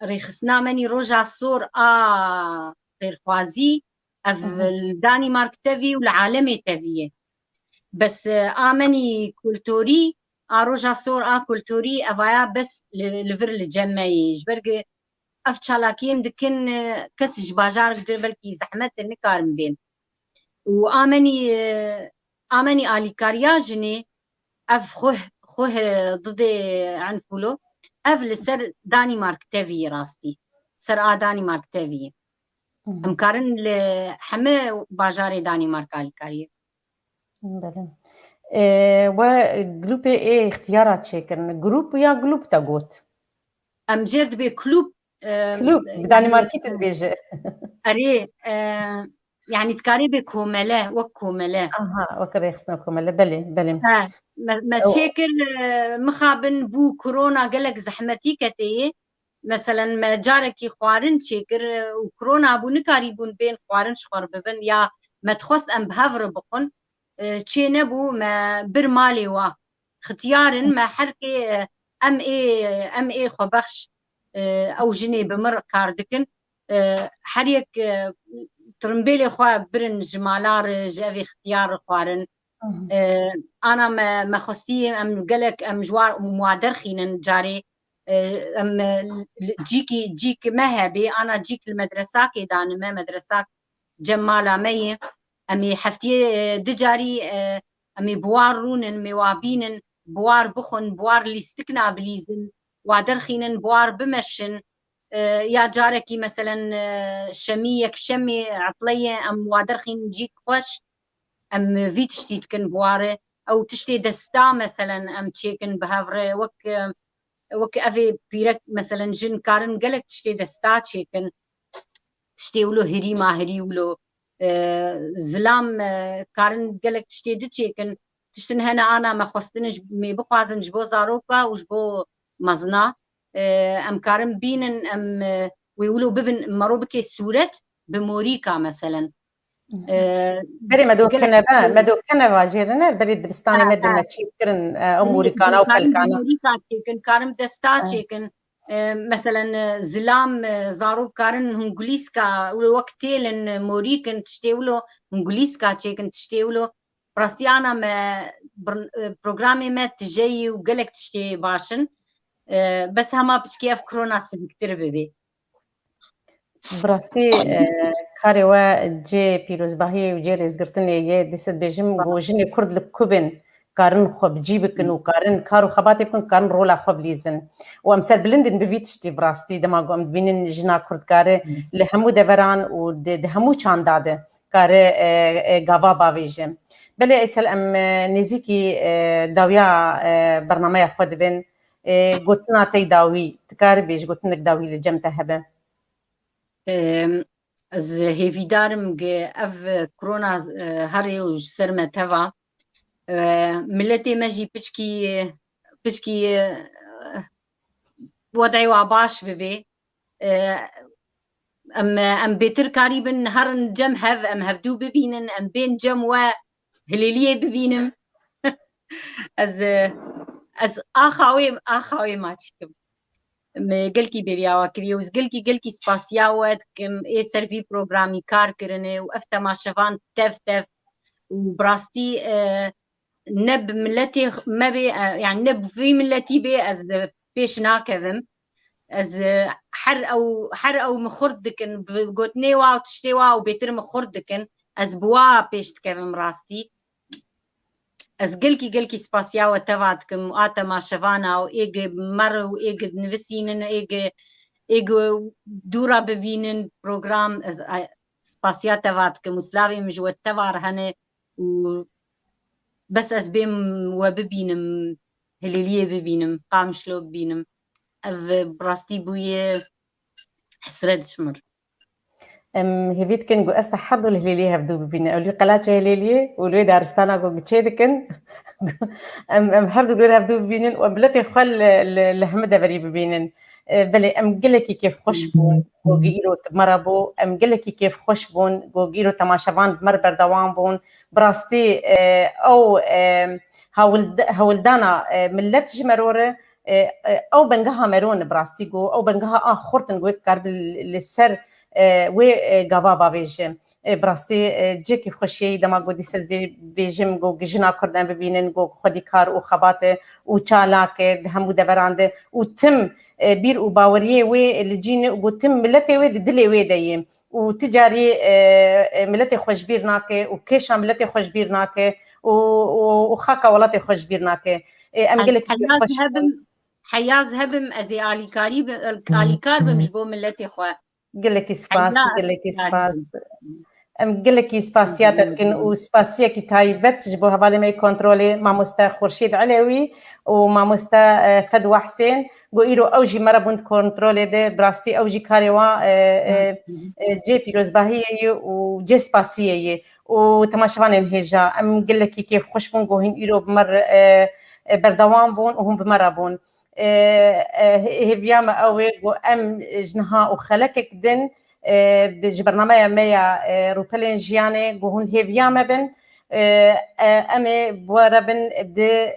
ريخسنا مني رجع الصور غير خوازي أف الدانمارك تبي والعالمي تبيه بس آمني كولتوري رجع صور كولتوري أفايا بس لفر الجمعي جبرق أفتشالاكيم دكن كسج باجار قدر بلكي زحمة النكارم بين وآمني آلي كارياجني أف خوه ضد عنفولو أف لسر دانمارك تافي راستي سر دانمارك تافي ام کارن همه باجار دانمارک آلیکاریه.
بله. و گروپ ای اختیارات چیکن گروپ یا گروپ تا گوت
ام جرد به کلوب
کلوب دانمارکی تبیجه
اری يعني تكاري بكوملة وكوملة
وكريخسنا كوملة بلي
ما تشكر مخابن بو كورونا قالك زحمتي كتي مثلا ما جارك خوارن تشكر وكورونا بو نكاري بون بين خوارن شخور ببن يا ما تخص ام بهافر بخون تشي نبو ما برمالي وا ختيارن ما حركي ام اي خبخش او جني بمر كاردكن حريك ترمبيلي خوا برن جمالار جافي اختيار خوارن انا ما خصتي ام قالك ام جوار موادر خينن جاري ام جيك مهبي انا جيك المدرسه كي دان ما مدرسه جماله مي امي حفتي دجاري امي بوار رونن موابين بوار بخن بوار ليستكنا بليزن وادر خينن بوار بمشن يا جاركي مثلا شميك شمي عطلية أم وادرخين جيك خوش أم في تشتي تكن بواره أو تشتي دستا مثلا أم تشيكن بهافره وك أفي بيرك مثلا جن كارن قالك تشتي دستا تشيكن تشتي ولو هري ما هري ولو زلام كارن قالك تشتي دتشيكن تشتن هنا أنا ما خستنش مي بخوازن جبو زاروكا وجبو مزنا ام كارم بينن ام ويقولوا ببن مرو بكي سورة بموريكا مثلا
بري مدو كنبا جيرنا بري دبستاني مدن ما تشيكرن اموريكانا وكالكانا
كان كارم دستا تشيكن مثلا زلام زارو كارن هنغليسكا وقتيلن موريكن تشتيولو هنغليسكا تشيكن تشتيولو براستي انا ما برنامج ما تجي وقالك تشتي باشن بس هما بشكيف كورونا سبكتر ببي
براستي كاري وا جي بيروز باهي وجي رزقرتني يه ديست بيجم وجني كرد لكوبن كارن خب جيبكن وكارن كارو خباتي بكن كارن رولا خب ليزن وامسر بلندن بفيتشتي براستي دما قوم بينن جنا كرد كاري لهمو دفران ودهمو چانداده كاري غاوا باويجم بلي اسال ام نزيكي داويا برنامج خود بن قلتنا تي داوي تكاري بيش قلتنك داوي لجمتها هبه
از هیویدارم که اف کرونا هری و سرمه توا ملتی مجی پچکی وضعی واباش ببی ام بيتر قريبا هرن جم هف ام هفدو ببينن ام بين جم و هليليه ببينم از اخاوي ما تشكم قلكي برياوا كريوز قلكي سباسياوات كم اي سيرفي بروغرامي كار كرنه وافتا ما شفان تف وبراستي نب ملتي ما بي يعني نب في ملتي بي از بيش ناكذم از حر او مخردكن بقوتنيوا وتشتيوا وبيتر مخردكن از بوا بيش تكذم راستي از قلكي سباسياوة تبعتكم آتا ما شفانا وإيج مرة وإيج نفسينن إيج دورا ببينن بروغرام از سباسيا تبعتكم وسلاوي مجوة تبعر هنه بس از بيم وببينم هليلية ببينم قامشلو ببينم براستي بوية حسرد شمر
هيفيت كن جو أستا حدو الهليلية هفدو ببيني أولي قلاتش هليلية ولوي دارستانا جو جتشيدكن حردو قلو هفدو ببينين وبلتي خوال لحمدة بري ببينين بلي قلكي كيف خوش بون جو جيرو تمربو قلكي كيف خوش بون جو جيرو تماشبان بمر بردوان بون براستي أو هولدانا ملت جمرورة أو بنجها مرون براستي جو أو بنجها خورتن جو كارب للسر و غاوا باویج براستی جکی خوشی دما گودی سز بیجم گو جنا کردن ببینن گو خودی کار او خبات او چالاک همو دورانده او تم بیر او باوریه و لجین گو تم ملت و دلی و دیم او تجاری ملت خوشبیر ناکه او کش ملت خوشبیر ناکه او خاکا ولات خوشبیر ناکه ام گلک
حياز هبم ازي آلیکار بمجبو ملت خو
قل لك سباس قل لك سباس ام قل لك
سپاس
سباسياتكن وسباسيه كي تايبت جبوها بالي مي كنترولي مع مستا خورشيد علوي ومع مستا فدوى حسين قويرو اوجي مرة بند كنترولي دي براستي اوجي كاريوا جي بيروز باهيه وجي سباسيه وتماشوان هجا ام قل لك كيف خوش بون قوهين ايرو بمر بردوان بون وهم بمرة بون هيفياما اوي ام جنها وخلكك دن بجبرنامه ميا روبلين جياني قوهن هيفياما بن امي بوربن د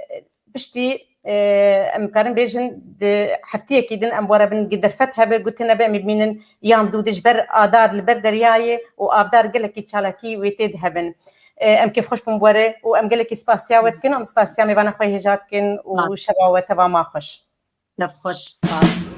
بشتي ام كارن بيجن د حفتيه كيدن ام بوربن قدر فتها قلت لنا بامي بمين يام دو دجبر ادار البردرياي وابدار قلكي تشالكي ويتد هبن ام كيف خوش بمبوري وام قلكي سباسيا وتكن ام سباسيا مي بانا خوي هجاتكن وشبا وتبا ما خوش
لف خوش سپاس